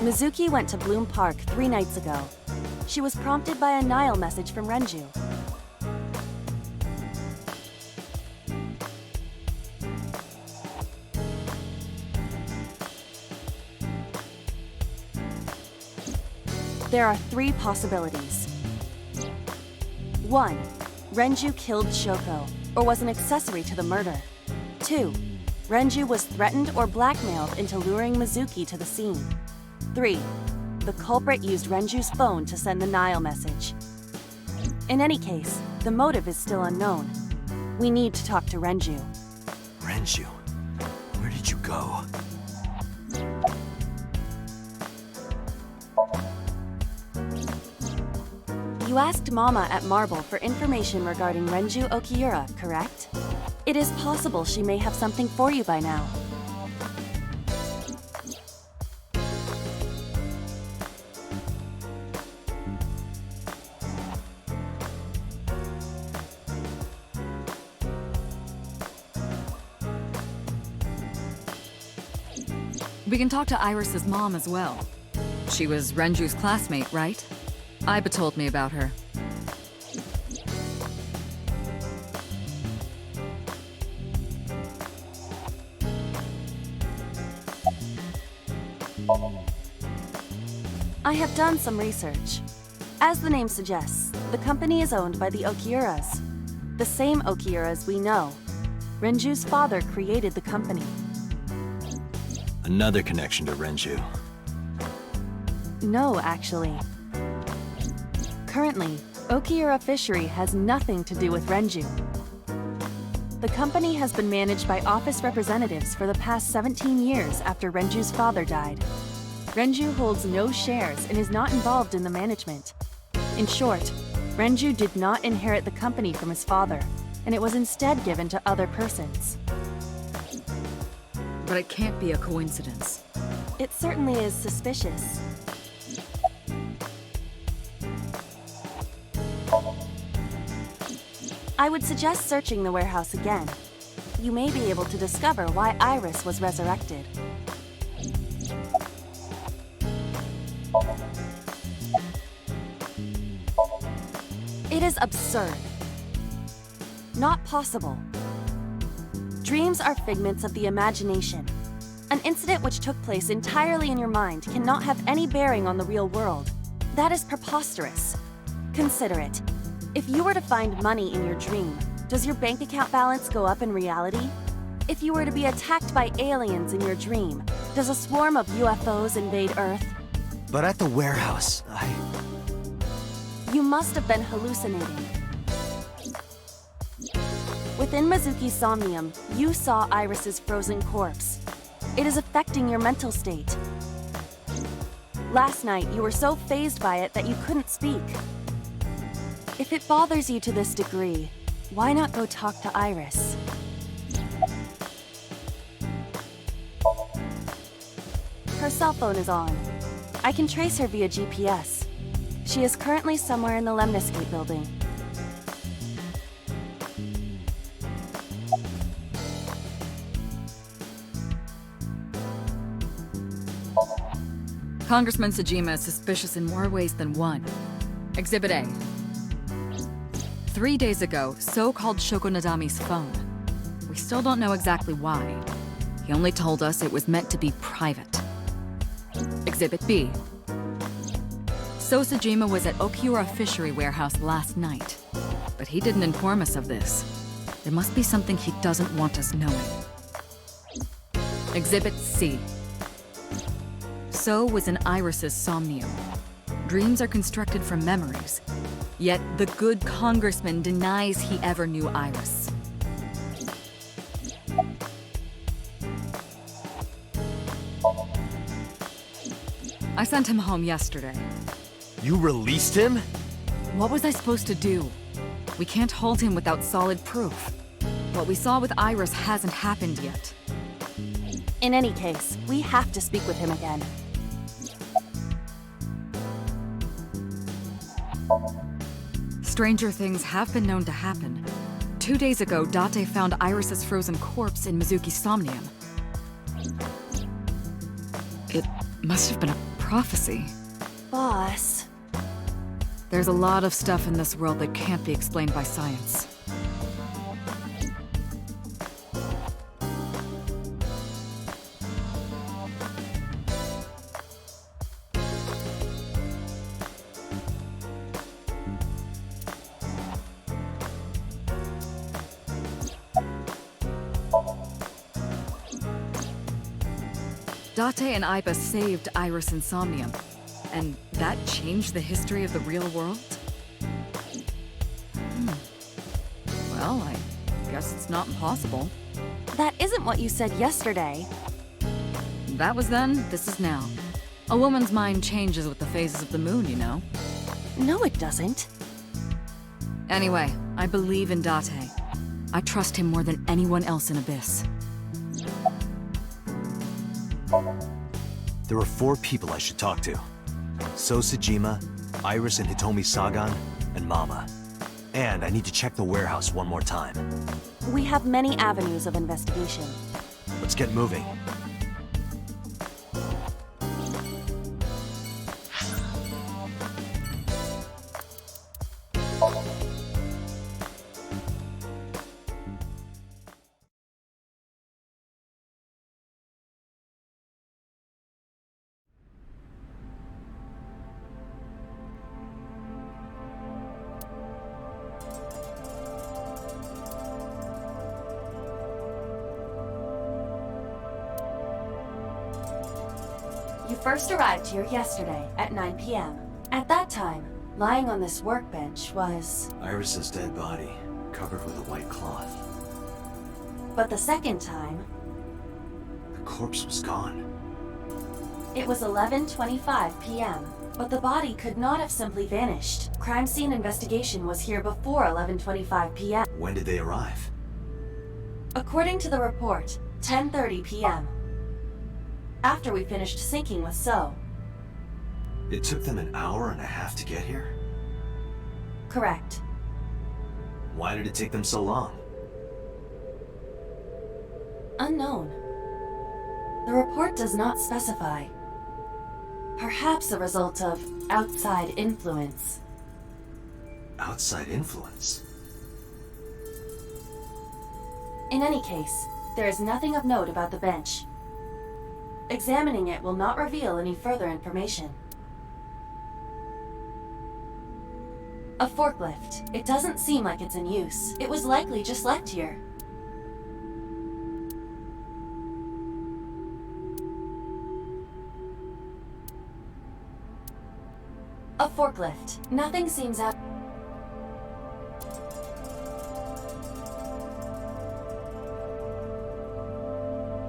Mizuki went to Bloom Park 3 nights ago. She was prompted by a Nile message from Renju. There are 3 possibilities. 1. Renju killed Shoko, or was an accessory to the murder. 2. Renju was threatened or blackmailed into luring Mizuki to the scene. 3. The culprit used Renju's phone to send the Nile message. In any case, the motive is still unknown. We need to talk to Renju. Renju, where did you go? You asked Mama at Marble for information regarding Renju Okiura, correct? It is possible she may have something for you by now. We can talk to Iris's mom as well. She was Renju's classmate, right? Iba told me about her. I have done some research. As the name suggests, the company is owned by the Okiuras. The same Okiuras we know. Renju's father created the company. Another connection to Renju. No, actually. Currently, Okiura Fishery has nothing to do with Renju. The company has been managed by office representatives for the past 17 years after Renju's father died. Renju holds no shares and is not involved in the management. In short, Renju did not inherit the company from his father, and it was instead given to other persons. But it can't be a coincidence. It certainly is suspicious. I would suggest searching the warehouse again. You may be able to discover why Iris was resurrected. It is absurd. Not possible. Dreams are figments of the imagination. An incident which took place entirely in your mind cannot have any bearing on the real world. That is preposterous. Consider it. If you were to find money in your dream, does your bank account balance go up in reality? If you were to be attacked by aliens in your dream, does a swarm of UFOs invade Earth? But at the warehouse, You must have been hallucinating. Within Mizuki's Somnium, you saw Iris's frozen corpse. It is affecting your mental state. Last night, you were so fazed by it that you couldn't speak. If it bothers you to this degree, why not go talk to Iris? Her cell phone is on. I can trace her via GPS. She is currently somewhere in the Lemniscate building. Congressman Sajima is suspicious in more ways than one. Exhibit A. 3 days ago, So called Shoko Nadami's phone. We still don't know exactly why. He only told us it was meant to be private. Exhibit B. So Sajima was at Okiura Fishery Warehouse last night, but he didn't inform us of this. There must be something he doesn't want us knowing. Exhibit C. So was in Iris's Somnium. Dreams are constructed from memories. Yet the good congressman denies he ever knew Iris. I sent him home yesterday. You released him? What was I supposed to do? We can't hold him without solid proof. What we saw with Iris hasn't happened yet. In any case, we have to speak with him again. Stranger things have been known to happen. 2 days ago, Date found Iris's frozen corpse in Mizuki's Somnium. It must have been a prophecy. Boss. There's a lot of stuff in this world that can't be explained by science. Date and Aiba saved Iris and Somnium, and that changed the history of the real world? Well, I guess it's not impossible. That isn't what you said yesterday. That was then, this is now. A woman's mind changes with the phases of the moon, you know? No, it doesn't. Anyway, I believe in Date. I trust him more than anyone else in Abyss. There are 4 people I should talk to. So Sajima, Iris and Hitomi Sagan, and Mama. And I need to check the warehouse one more time. We have many avenues of investigation. Let's get moving. You first arrived here yesterday at 9 p.m. At that time, lying on this workbench was... Iris's dead body, covered with a white cloth. But the second time, The corpse was gone. it was 11:25 p.m. But the body could not have simply vanished. Crime scene investigation was here before 11:25 p.m. When did they arrive? According to the report, 10:30 p.m. After we finished sinking with So. It took them an hour and a half to get here? Correct. Why did it take them so long? Unknown. The report does not specify. Perhaps a result of outside influence. Outside influence? In any case, there is nothing of note about the bench. Examining it will not reveal any further information. A forklift. It doesn't seem like it's in use. It was likely just left here. A forklift. Nothing seems out.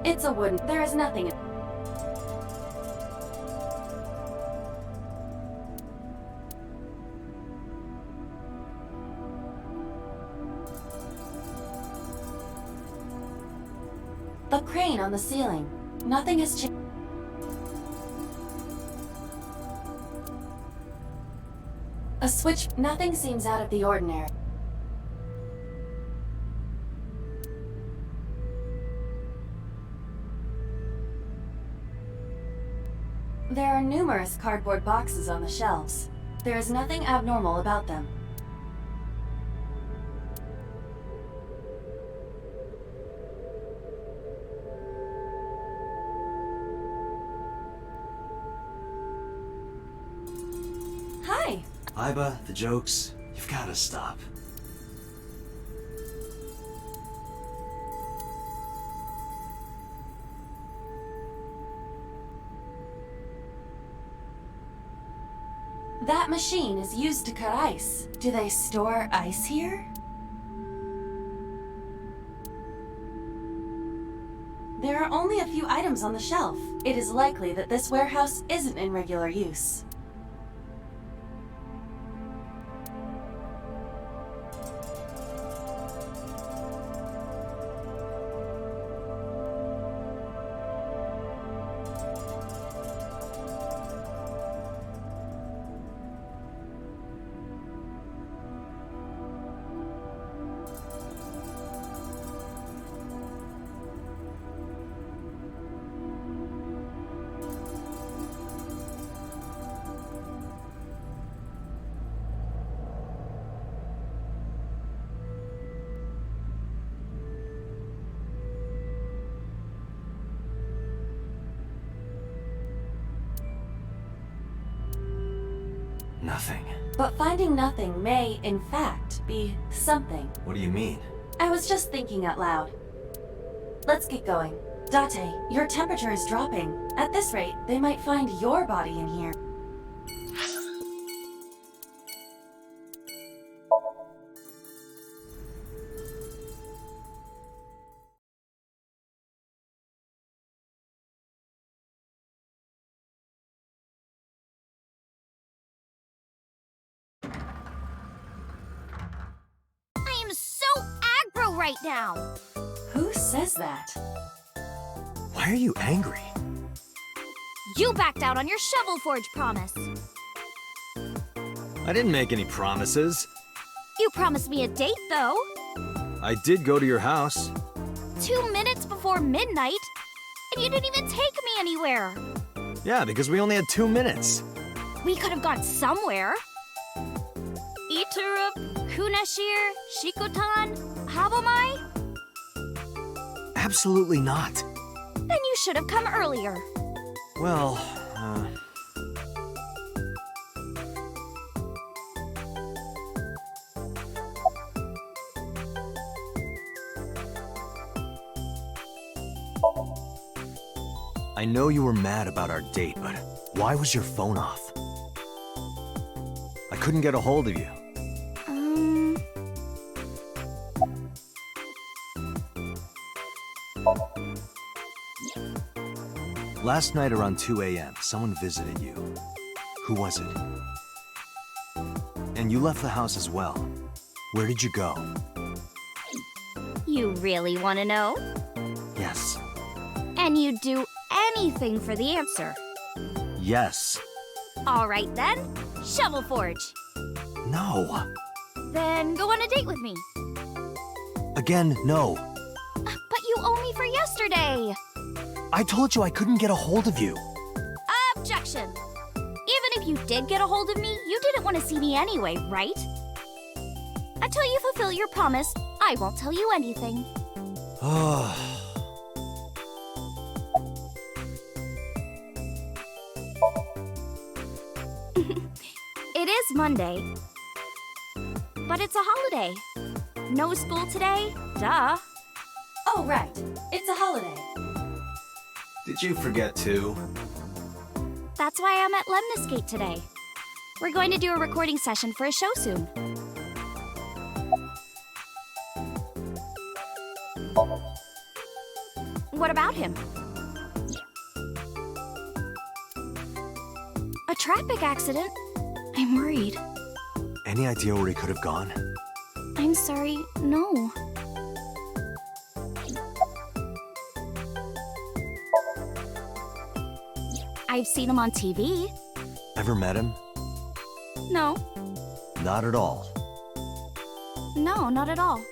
It's a wooden. There is nothing. The crane on the ceiling. Nothing has changed. A switch, nothing seems out of the ordinary. There are numerous cardboard boxes on the shelves. There is nothing abnormal about them. Hi! Iba, the jokes, you've gotta stop. That machine is used to cut ice. Do they store ice here? There are only a few items on the shelf. It is likely that this warehouse isn't in regular use. Nothing. But finding nothing may, in fact, be something. What do you mean? I was just thinking out loud. Let's get going. Date, your temperature is dropping. At this rate, they might find your body in here. I am so aggro right now. Who says that? Why are you angry? You backed out on your Shovel Forge promise. I didn't make any promises. You promised me a date, though. I did go to your house. 2 minutes before midnight, and you didn't even take me anywhere. Yeah, because we only had 2 minutes. We could have gone somewhere. Iturup, Kunashir, Shikotan, Habomai? Absolutely not. Then you should have come earlier. Well, I know you were mad about our date, but why was your phone off? I couldn't get a hold of you. Last night around 2 a.m., someone visited you. Who was it? And you left the house as well. Where did you go? You really want to know? Yes. And you'd do anything for the answer. Yes. All right then, Shovel Forge. No. Then go on a date with me. Again, no. But you owe me for yesterday. I told you I couldn't get a hold of you. Objection. Even if you did get a hold of me, you didn't want to see me anyway, right? Until you fulfill your promise, I won't tell you anything. It is Monday. But it's a holiday. No school today, duh. Oh, right. It's a holiday. Did you forget too? That's why I'm at Lemniscate today. We're going to do a recording session for a show soon. What about him? A traffic accident? I'm worried. Any idea where he could have gone? I'm sorry, no. I've seen him on TV. Ever met him? No. Not at all. No, not at all.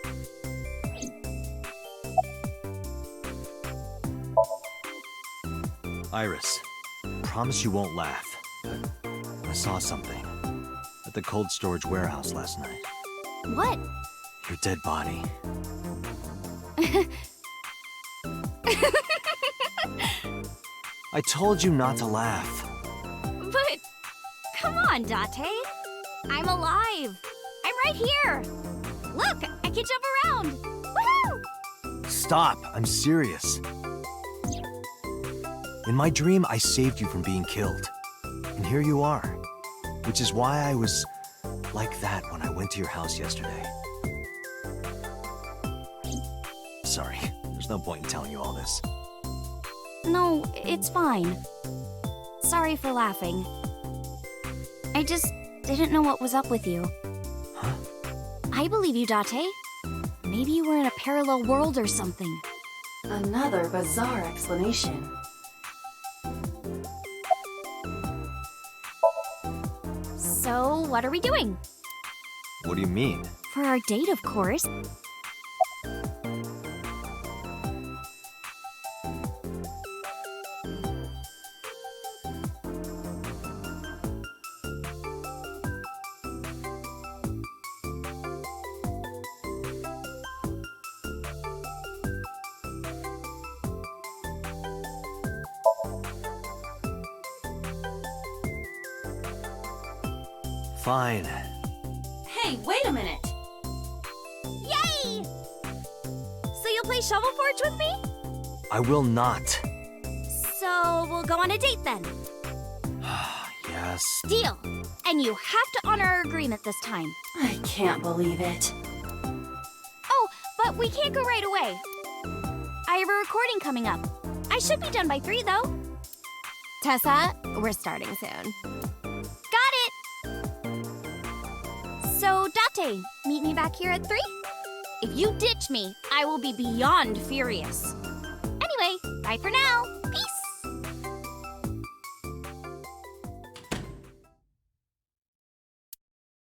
Iris, promise you won't laugh. I saw something at the cold storage warehouse last night. What? Your dead body. I told you not to laugh. But, come on, Date. I'm alive. I'm right here. Look, I can jump around. Woohoo! Stop, I'm serious. In my dream, I saved you from being killed. And here you are. Which is why I was like that when I went to your house yesterday. Sorry, there's no point in telling you all this. No, it's fine. Sorry for laughing. I just didn't know what was up with you. Huh? I believe you, Date. Maybe you were in a parallel world or something. Another bizarre explanation. So, what are we doing? What do you mean? For our date, of course. Fine. Hey, wait a minute! Yay! So you'll play Shovel Forge with me? I will not. So we'll go on a date then. Yes. Deal. And you have to honor our agreement this time. I can't believe it. Oh, but we can't go right away. I have a recording coming up. I should be done by 3, though. Tessa, we're starting soon. Got it! So, Date, meet me back here at 3? If you ditch me, I will be beyond furious. Anyway, bye for now. Peace!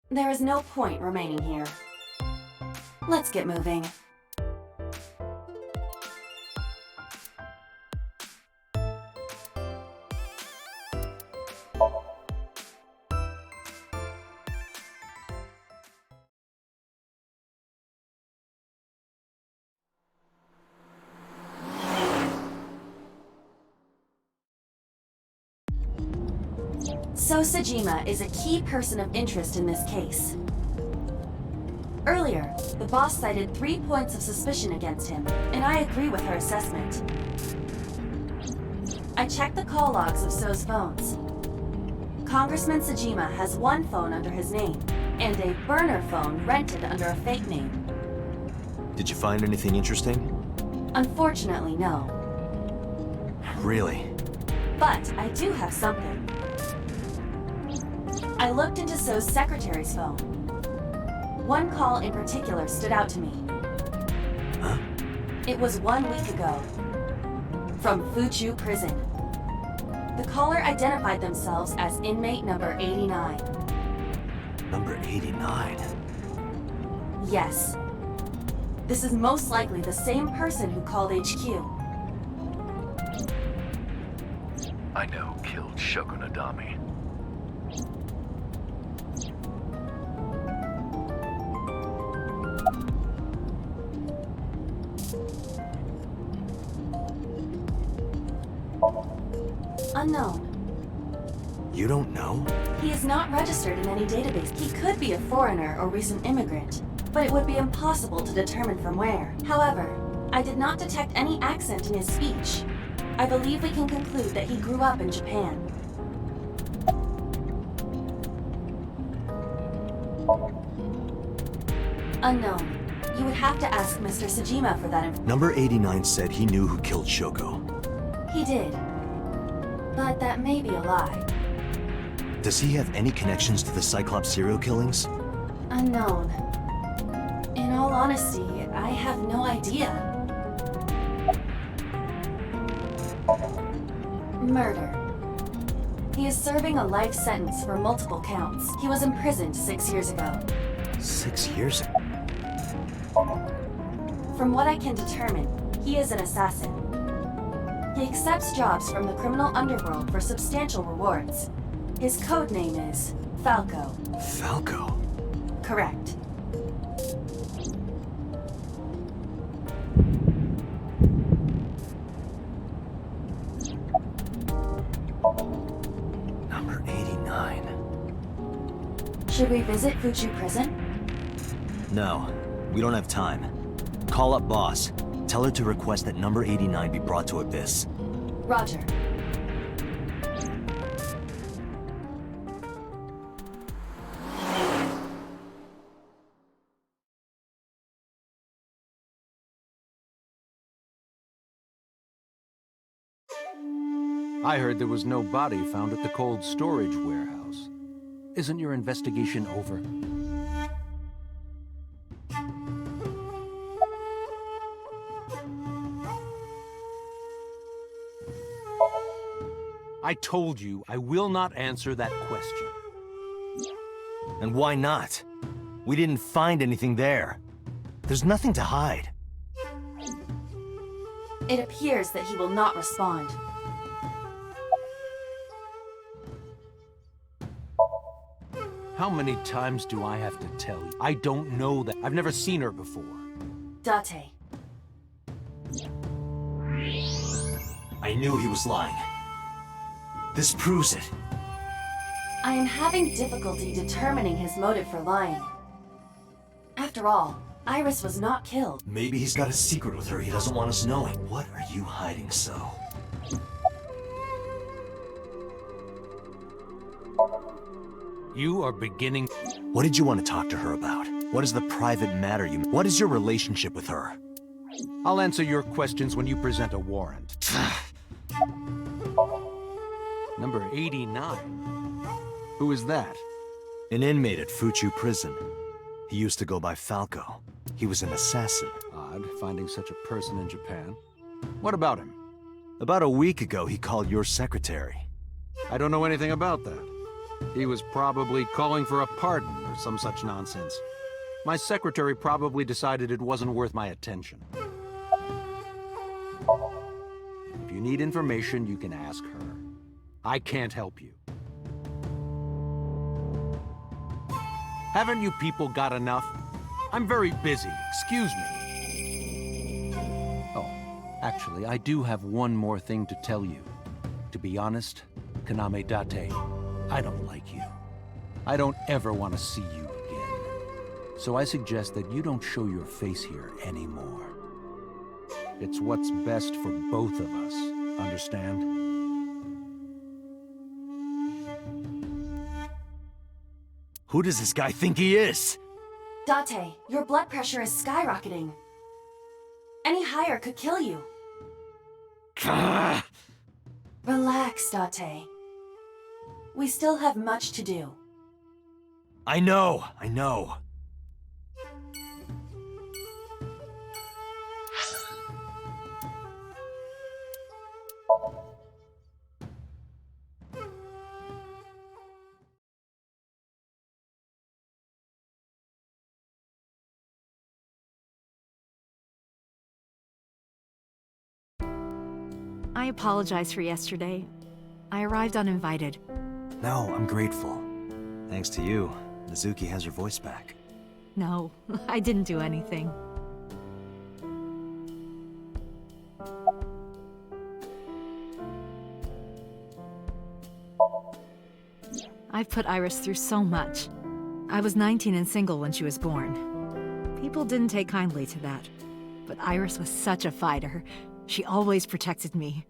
There is no point remaining here. Let's get moving. So Sejima is a key person of interest in this case. Earlier, the boss cited 3 points of suspicion against him, and I agree with her assessment. I checked the call logs of So's phones. Congressman Sejima has 1 phone under his name, and a burner phone rented under a fake name. Did you find anything interesting? Unfortunately, no. Really? But I do have something. I looked into So's secretary's phone. 1 call in particular stood out to me. Huh? It was 1 week ago. From Fuchu Prison. The caller identified themselves as inmate number 89. Number 89? Yes. This is most likely the same person who called HQ. I know who killed Shogunadami. Unknown. You don't know? He is not registered in any database. He could be a foreigner or recent immigrant, but it would be impossible to determine from where. However, I did not detect any accent in his speech. I believe we can conclude that he grew up in Japan. Unknown. You would have to ask Mr. Sejima for that information. Number 89 said he knew who killed Shoko. He did. But that may be a lie. Does he have any connections to the Cyclops serial killings? Unknown. In all honesty, I have no idea. Murder. He is serving a life sentence for multiple counts. He was imprisoned 6 years ago. 6 years ago? From what I can determine, he is an assassin. He accepts jobs from the criminal underworld for substantial rewards. His code name is Falco. Falco? Correct. Number 89. Should we visit Fuchu Prison? No, we don't have time. Call up boss. Tell her to request that number 89 be brought to Abyss. Roger. I heard there was no body found at the cold storage warehouse. Isn't your investigation over? I told you I will not answer that question. And why not? We didn't find anything there. There's nothing to hide. It appears that he will not respond. How many times do I have to tell you? I don't know that. I've never seen her before. Date. I knew he was lying. This proves it. I am having difficulty determining his motive for lying. After all, Iris was not killed. Maybe he's got a secret with her he doesn't want us knowing. What are you hiding so? You are beginning... What did you want to talk to her about? What is the private matter you... What is your relationship with her? I'll answer your questions when you present a warrant. Number 89. Who is that? An inmate at Fuchu Prison. He used to go by Falco. He was an assassin. Odd, finding such a person in Japan. What about him? About a week ago, he called your secretary. I don't know anything about that. He was probably calling for a pardon or some such nonsense. My secretary probably decided it wasn't worth my attention. If you need information, you can ask her. I can't help you. Haven't you people got enough? I'm very busy. Excuse me. Oh, actually, I do have one more thing to tell you. To be honest, Kaname Date, I don't like you. I don't ever want to see you again. So I suggest that you don't show your face here anymore. It's what's best for both of us, understand? Who does this guy think he is? Date, your blood pressure is skyrocketing. Any higher could kill you. Relax, Date. We still have much to do. I know. I apologize for yesterday. I arrived uninvited. No, I'm grateful. Thanks to you, Mizuki has her voice back. No, I didn't do anything. I've put Iris through so much. I was 19 and single when she was born. People didn't take kindly to that. But Iris was such a fighter. She always protected me.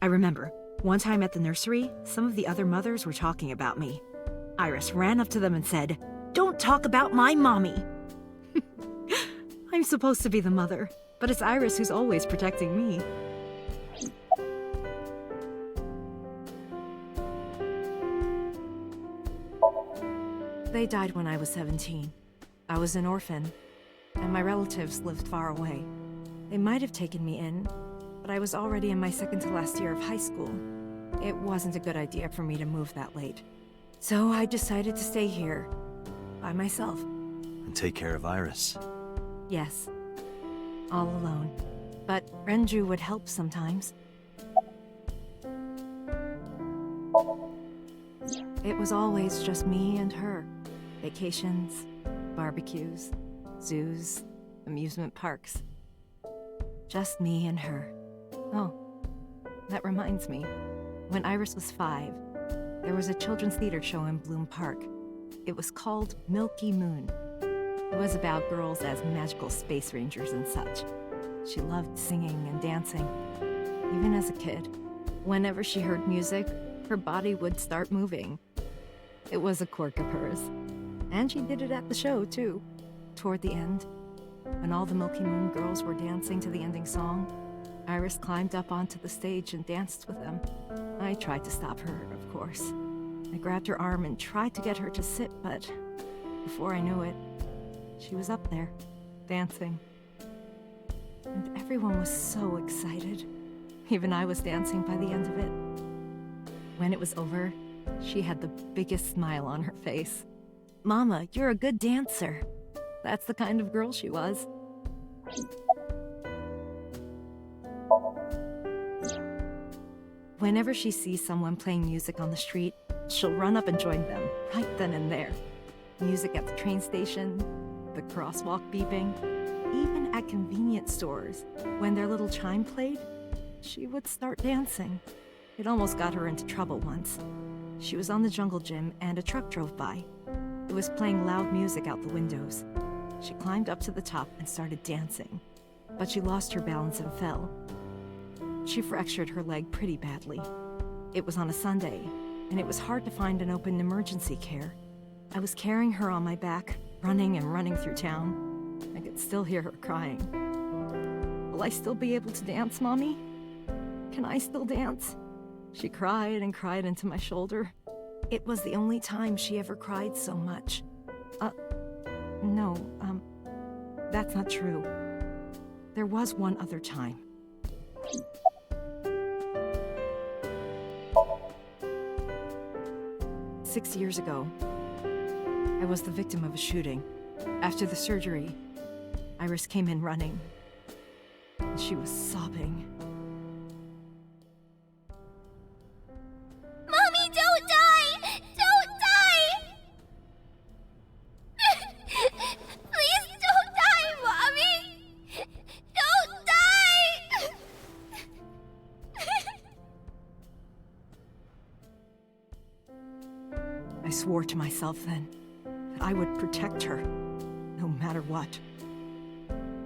I remember, one time at the nursery, some of the other mothers were talking about me. Iris ran up to them and said, "Don't talk about my mommy!" I'm supposed to be the mother, but it's Iris who's always protecting me. They died when I was 17. I was an orphan, and my relatives lived far away. They might have taken me in, but I was already in my second to last year of high school. it wasn't a good idea for me to move that late. So I decided to stay here, by myself. And take care of Iris. Yes, all alone. But Renju would help sometimes. It was always just me and her. Vacations, barbecues, zoos, amusement parks. Just me and her. Oh, that reminds me. When Iris was 5, there was a children's theater show in Bloom Park. It was called Milky Moon. It was about girls as magical space rangers and such. She loved singing and dancing, even as a kid. Whenever she heard music, her body would start moving. It was a quirk of hers. And she did it at the show, too. Toward the end, when all the Milky Moon girls were dancing to the ending song, Iris climbed up onto the stage and danced with them. I tried to stop her, of course. I grabbed her arm and tried to get her to sit, but before I knew it, she was up there, dancing. And everyone was so excited. Even I was dancing by the end of it. When it was over, she had the biggest smile on her face. "Mama, you're a good dancer." That's the kind of girl she was. Whenever she sees someone playing music on the street, she'll run up and join them, right then and there. Music at the train station, the crosswalk beeping, even at convenience stores. When their little chime played, she would start dancing. It almost got her into trouble once. She was on the jungle gym and a truck drove by. It was playing loud music out the windows. She climbed up to the top and started dancing, but she lost her balance and fell. She fractured her leg pretty badly. It was on a Sunday, and it was hard to find an open emergency care. I was carrying her on my back, running and running through town. I could still hear her crying. "Will I still be able to dance, Mommy? Can I still dance?" She cried and cried into my shoulder. It was the only time she ever cried so much. No, that's not true. There was one other time. Six years ago, I was the victim of a shooting. After the surgery, Iris came in running. And she was sobbing. Mommy, don't die! Don't die! Please don't die, Mommy! Don't die! I swore to myself then that I would protect her, no matter what.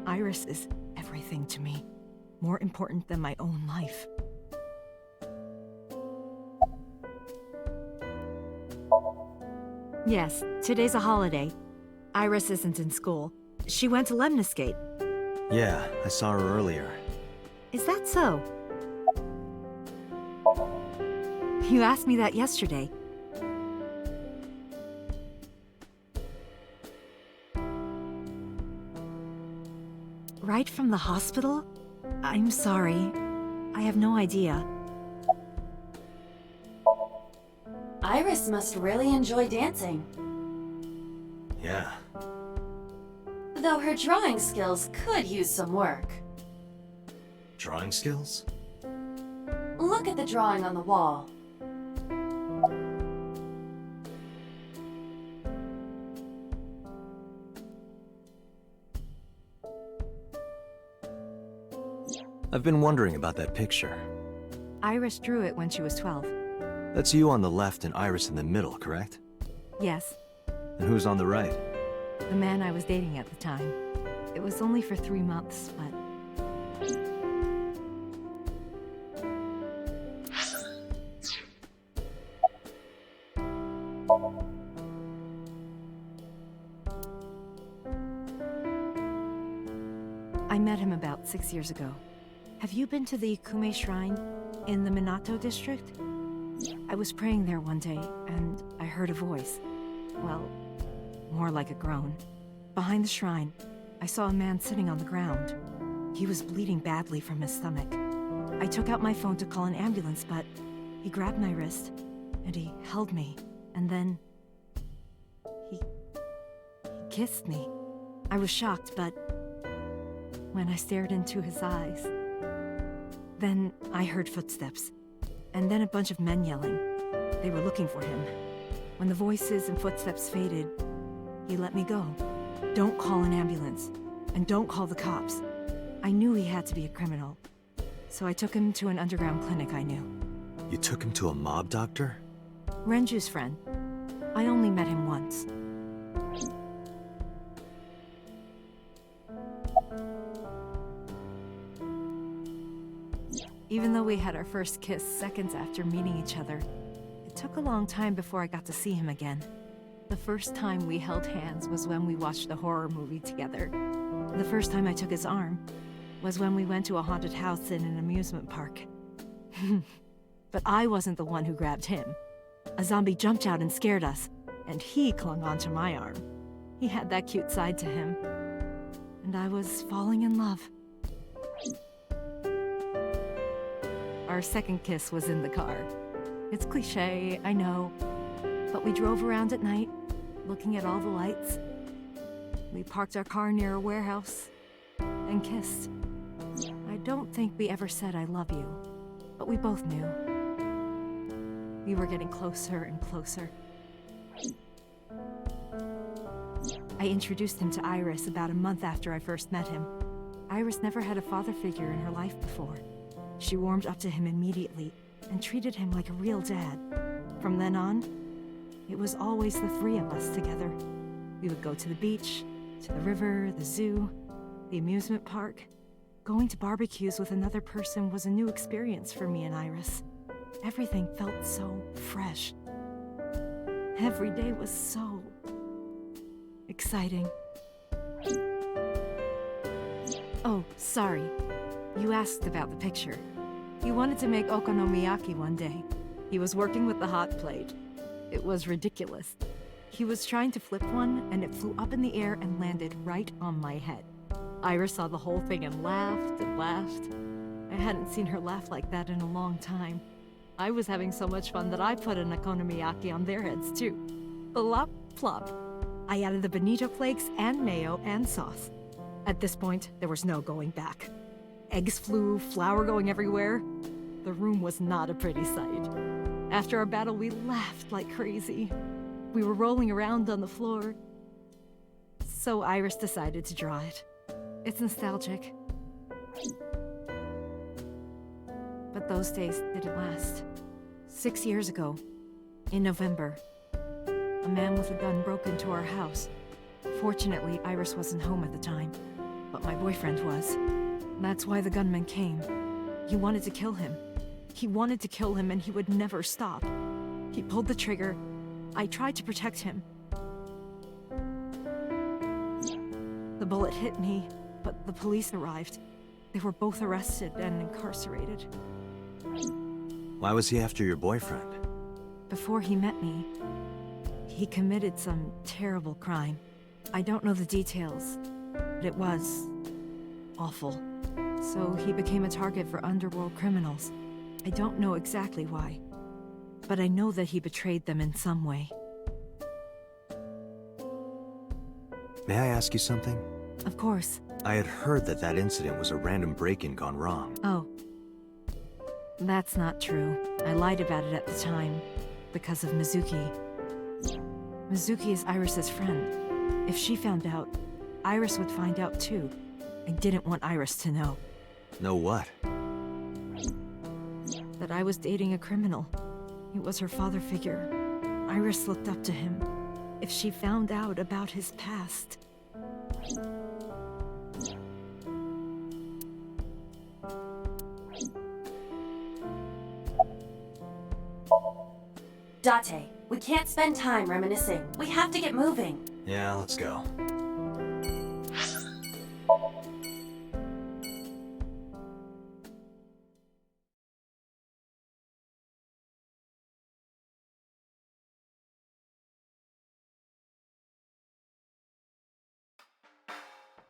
Iris is everything to me, more important than my own life. Yes, today's a holiday. Iris isn't in school. She went to Lemniscate. Yeah, I saw her earlier. Is that so? You asked me that yesterday. Right from the hospital? I'm sorry. I have no idea. Iris must really enjoy dancing. Yeah. Though her drawing skills could use some work. Drawing skills? Look at the drawing on the wall. I've been wondering about that picture. Iris drew it when she was 12. That's you on the left and Iris in the middle, correct? Yes, And who's on the right? the man I was dating at the time. It was only for 3 months, but... I met him about 6 years ago. Have you been to the Kume Shrine in the Minato district? I was praying there one day, and I heard a voice. Well, more like a groan. Behind the shrine, I saw a man sitting on the ground. He was bleeding badly from his stomach. I took out my phone to call an ambulance, but He grabbed my wrist, and he held me, and then... He kissed me. I was shocked, but when I stared into his eyes, then I heard footsteps, and then a bunch of men yelling. They were looking for him. When the voices and footsteps faded, he let me go. Don't call an ambulance, and don't call the cops. I knew he had to be a criminal, so I took him to an underground clinic I knew. You took him to a mob doctor? Renju's friend. I only met him once. Even though we had our first kiss seconds after meeting each other, it took a long time before I got to see him again. The first time we held hands was when we watched a horror movie together. The first time I took his arm was when we went to a haunted house in an amusement park. But I wasn't the one who grabbed him. A zombie jumped out and scared us, and he clung onto my arm. He had that cute side to him, and I was falling in love. Our second kiss was in the car. It's cliché, I know, but we drove around at night, looking at all the lights. We parked our car near a warehouse and kissed. I don't think we ever said I love you, but we both knew. We were getting closer and closer. I introduced him to Iris about a month after I first met him. Iris never had a father figure in her life before. She warmed up to him immediately and treated him like a real dad. From then on, it was always the three of us together. We would go to the beach, to the river, the zoo, the amusement park. Going to barbecues with another person was a new experience for me and Iris. Everything felt so fresh. Every day was so exciting. Oh, sorry. You asked about the picture. He wanted to make okonomiyaki one day. He was working with the hot plate. It was ridiculous. He was trying to flip one, and it flew up in the air and landed right on my head. Iris saw the whole thing and laughed and laughed. I hadn't seen her laugh like that in a long time. I was having so much fun that I put an okonomiyaki on their heads too. Plop, plop. I added the bonito flakes and mayo and sauce. At this point, there was no going back. Eggs flew, flour going everywhere. The room was not a pretty sight. After our battle, we laughed like crazy. We were rolling around on the floor. So Iris decided to draw it. It's nostalgic. But those days didn't last. 6 years ago, in November, a man with a gun broke into our house. Fortunately, Iris wasn't home at the time, but my boyfriend was. That's why the gunman came. He wanted to kill him. He wanted to kill him, and he would never stop. He pulled the trigger. I tried to protect him. The bullet hit me, but the police arrived. They were both arrested and incarcerated. Why was he after your boyfriend? Before he met me, he committed some terrible crime. I don't know the details, but it was awful. So he became a target for underworld criminals. I don't know exactly why, but I know that he betrayed them in some way. May I ask you something? Of course. I had heard that that incident was a random break-in gone wrong. Oh. That's not true. I lied about it at the time, because of Mizuki. Mizuki is Iris's friend. If she found out, Iris would find out too. I didn't want Iris to know. Know what? That I was dating a criminal. He was her father figure. Iris looked up to him. If she found out about his past... Date, we can't spend time reminiscing. We have to get moving. Yeah, let's go.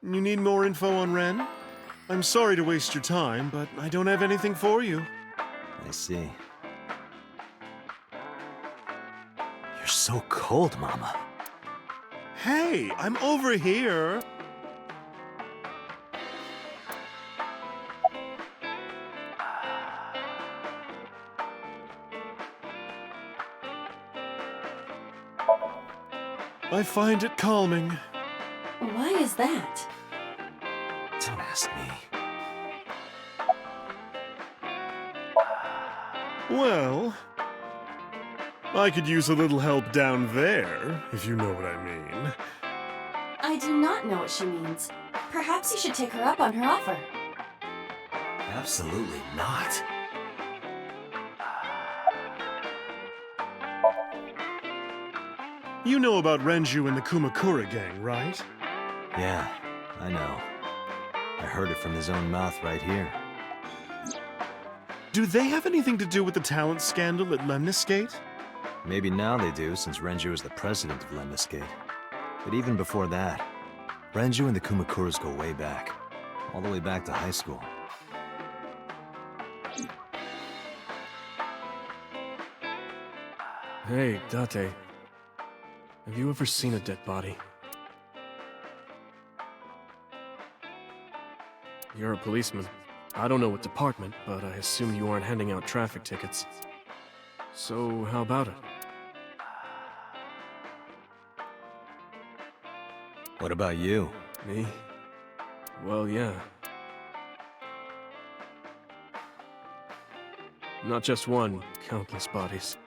You need more info on Ren? I'm sorry to waste your time, but I don't have anything for you. I see. so cold, Mama. Hey, I'm over here. I find it calming. Why is that? Don't ask me. Well, I could use a little help down there, if you know what I mean. I do not know what she means. Perhaps you should take her up on her offer. Absolutely not. You know about Renju and the Kumakura gang, right? Yeah, I know. I heard it from his own mouth right here. Do they have anything to do with the talent scandal at Lemniscate? Maybe now they do, since Renju is the president of Lemniscate. But even before that, Renju and the Kumakuras go way back. All the way back to high school. Hey, Date. Have you ever seen a dead body? You're a policeman. I don't know what department, but I assume you aren't handing out traffic tickets. So, how about it? What about you? Me? Well, yeah. Not just one, countless bodies.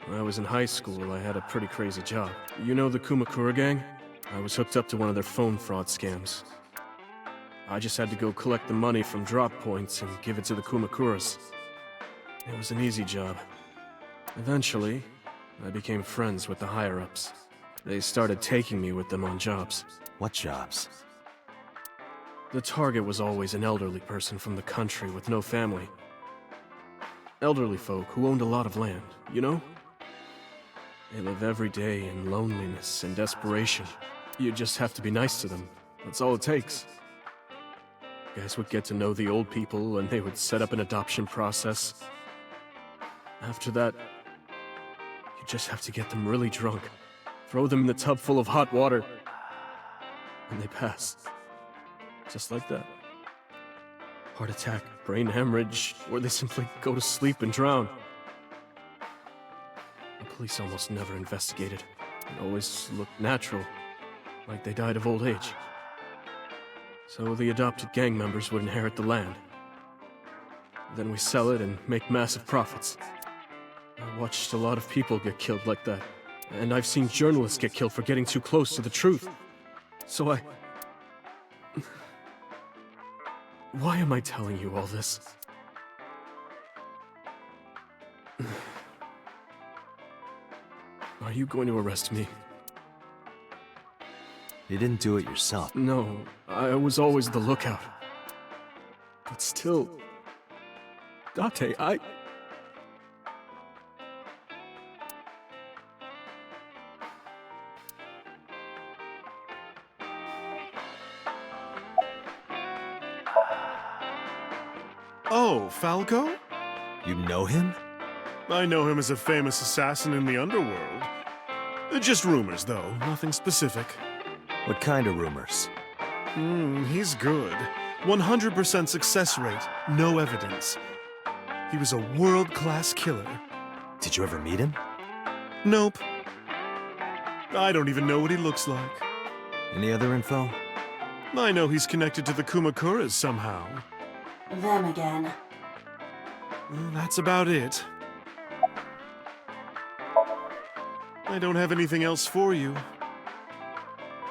When I was in high school, I had a pretty crazy job. You know the Kumakura gang? I was hooked up to one of their phone fraud scams. I just had to go collect the money from drop points and give it to the Kumakuras. It was an easy job. Eventually, I became friends with the higher-ups. They started taking me with them on jobs. What jobs? The target was always an elderly person from the country with no family. Elderly folk who owned a lot of land, you know? They live every day in loneliness and desperation. You just have to be nice to them. That's all it takes. Guys would get to know the old people and they would set up an adoption process. After that, you just have to get them really drunk. Throw them in the tub full of hot water. And they pass. Just like that. Heart attack, brain hemorrhage, or they simply go to sleep and drown. The police almost never investigated. It always looked natural, like they died of old age. So the adopted gang members would inherit the land. Then we sell it and make massive profits. I watched a lot of people get killed like that. And I've seen journalists get killed for getting too close to the truth. So Why am I telling you all this? Are you going to arrest me? You didn't do it yourself. No, I was always the lookout. But still... Date, Oh, Falco? You know him? I know him as a famous assassin in the underworld. Just rumors, though, nothing specific. What kind of rumors? He's good. 100% success rate, no evidence. He was a world-class killer. Did you ever meet him? Nope. I don't even know what he looks like. Any other info? I know he's connected to the Kumakuras somehow. Them again. Well, that's about it. I don't have anything else for you.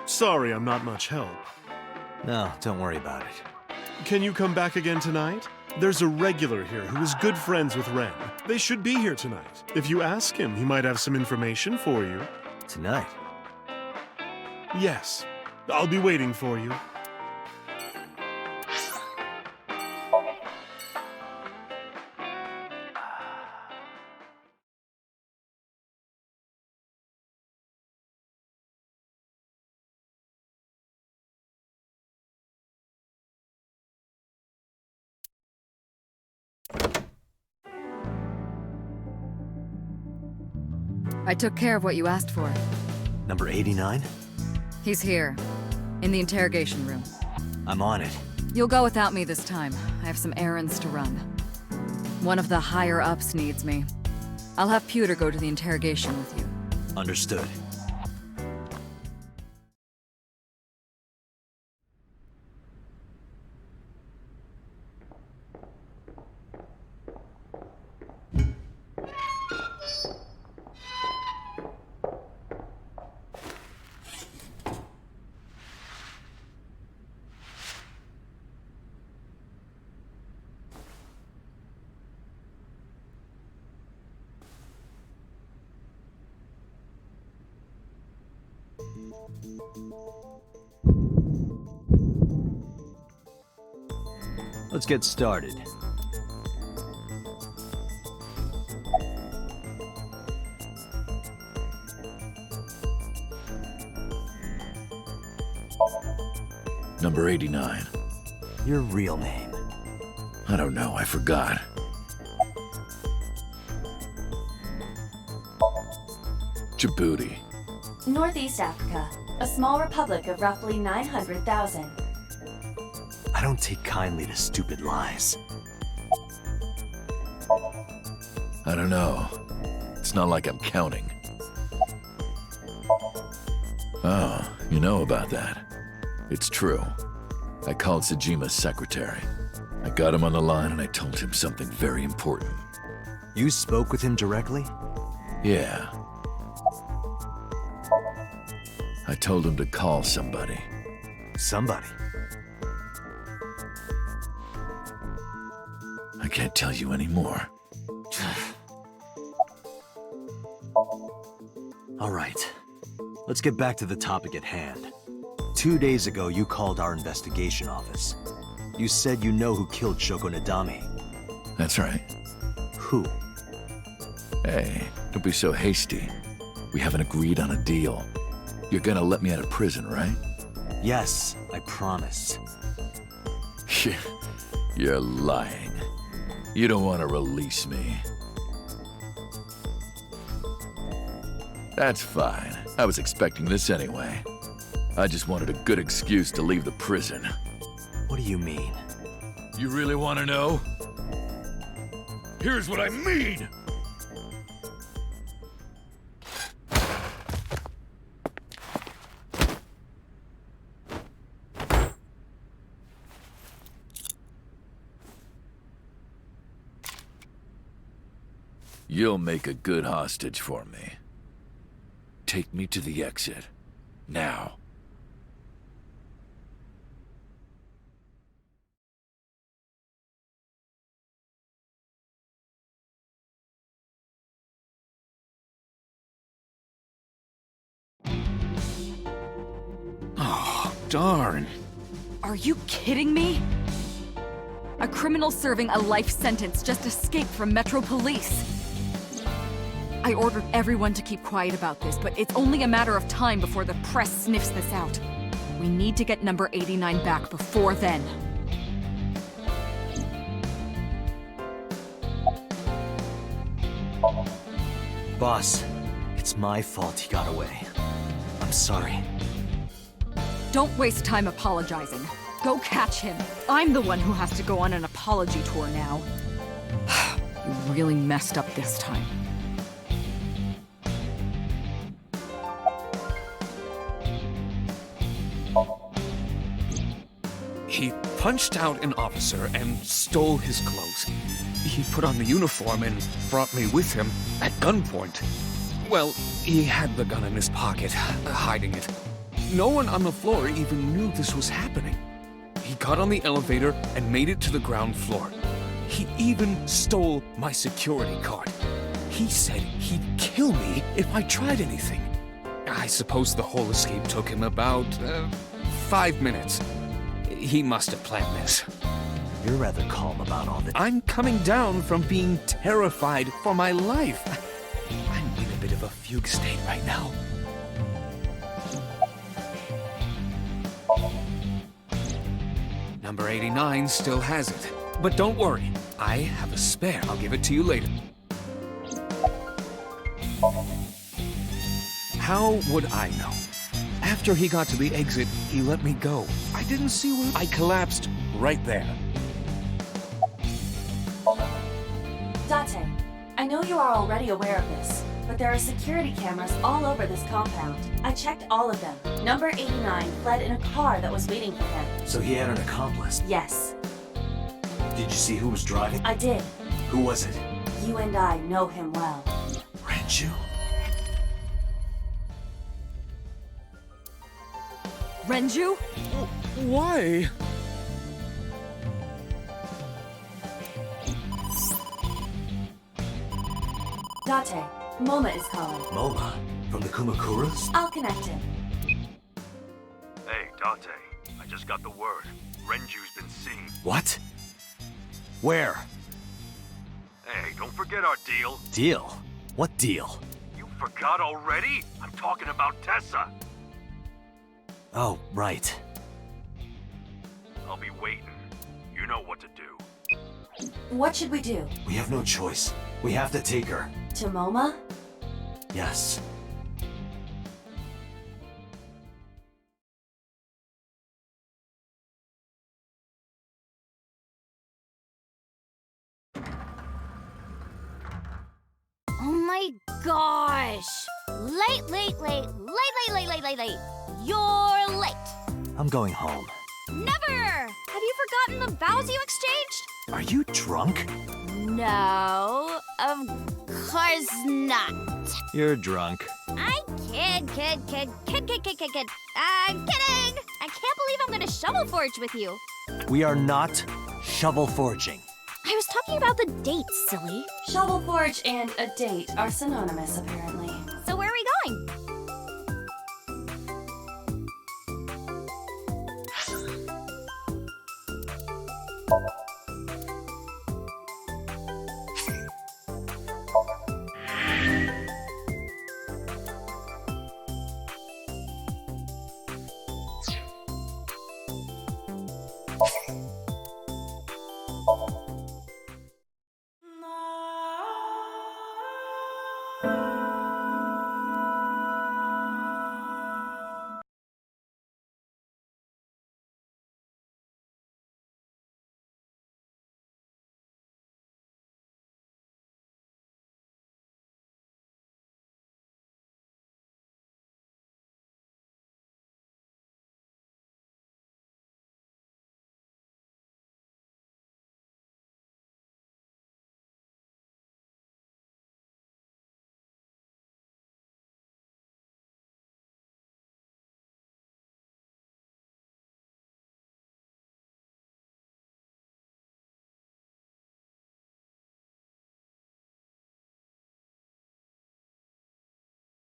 Sorry I'm not much help. No, don't worry about it. Can you come back again tonight? There's a regular here who is good friends with Ren. They should be here tonight. If you ask him, he might have some information for you. Tonight? Yes. I'll be waiting for you. I took care of what you asked for. Number 89? He's here, in the interrogation room. I'm on it. You'll go without me this time. I have some errands to run. One of the higher-ups needs me. I'll have Pewter go to the interrogation with you. Understood. Let's get started. Number 89. Your real name? I don't know, I forgot. Djibouti. Northeast Africa, a small republic of roughly 900,000. I don't take kindly to stupid lies. I don't know. It's not like I'm counting. Oh, you know about that. It's true. I called Sejima's secretary. I got him on the line and I told him something very important. You spoke with him directly? Yeah. I told him to call somebody. Somebody? I can't tell you anymore. All right. Let's get back to the topic at hand. 2 days ago, you called our investigation office. You said you know who killed Shoko Nadami. That's right. Who? Hey, don't be so hasty. We haven't agreed on a deal. You're gonna let me out of prison, right? Yes, I promise. You're lying. You don't want to release me. That's fine. I was expecting this anyway. I just wanted a good excuse to leave the prison. What do you mean? You really want to know? Here's what I mean! You'll make a good hostage for me. Take me to the exit. Now. Oh, darn. Are you kidding me? A criminal serving a life sentence just escaped from Metro Police. I ordered everyone to keep quiet about this, but it's only a matter of time before the press sniffs this out. We need to get number 89 back before then. Boss, it's my fault he got away. I'm sorry. Don't waste time apologizing. Go catch him. I'm the one who has to go on an apology tour now. You really messed up this time. He punched out an officer and stole his clothes. He put on the uniform and brought me with him at gunpoint. Well, he had the gun in his pocket, hiding it. No one on the floor even knew this was happening. He got on the elevator and made it to the ground floor. He even stole my security card. He said he'd kill me if I tried anything. I suppose the whole escape took him about 5 minutes. He must have planned this. You're rather calm about all this. I'm coming down from being terrified for my life. I'm in a bit of a fugue state right now. Number 89 still has it. But don't worry, I have a spare. I'll give it to you later. How would I know? After he got to the exit, he let me go. I didn't see where I collapsed right there. Date, I know you are already aware of this, but there are security cameras all over this compound. I checked all of them. Number 89 fled in a car that was waiting for him. So he had an accomplice. Yes, Did you see who was driving? I did. Who was it? You and I know him well. Renju? Renju? Why? Date, Moma is calling. Moma? From the Kumakuras? I'll connect him. Hey, Date. I just got the word. Renju's been seen. What? Where? Hey, don't forget our deal. Deal? What deal? You forgot already? I'm talking about Tessa. Oh, right. I'll be waiting. You know what to do. What should we do? We have no choice. We have to take her. To Moma? Yes. Oh my gosh! Late. You're late. I'm going home. Never! Have you forgotten the vows you exchanged? Are you drunk? No, of course not. You're drunk. I kid. I'm kidding! I can't believe I'm gonna shovel forge with you. We are not shovel forging. I was talking about the date, silly. Shovel Forge and a date are synonymous, apparently.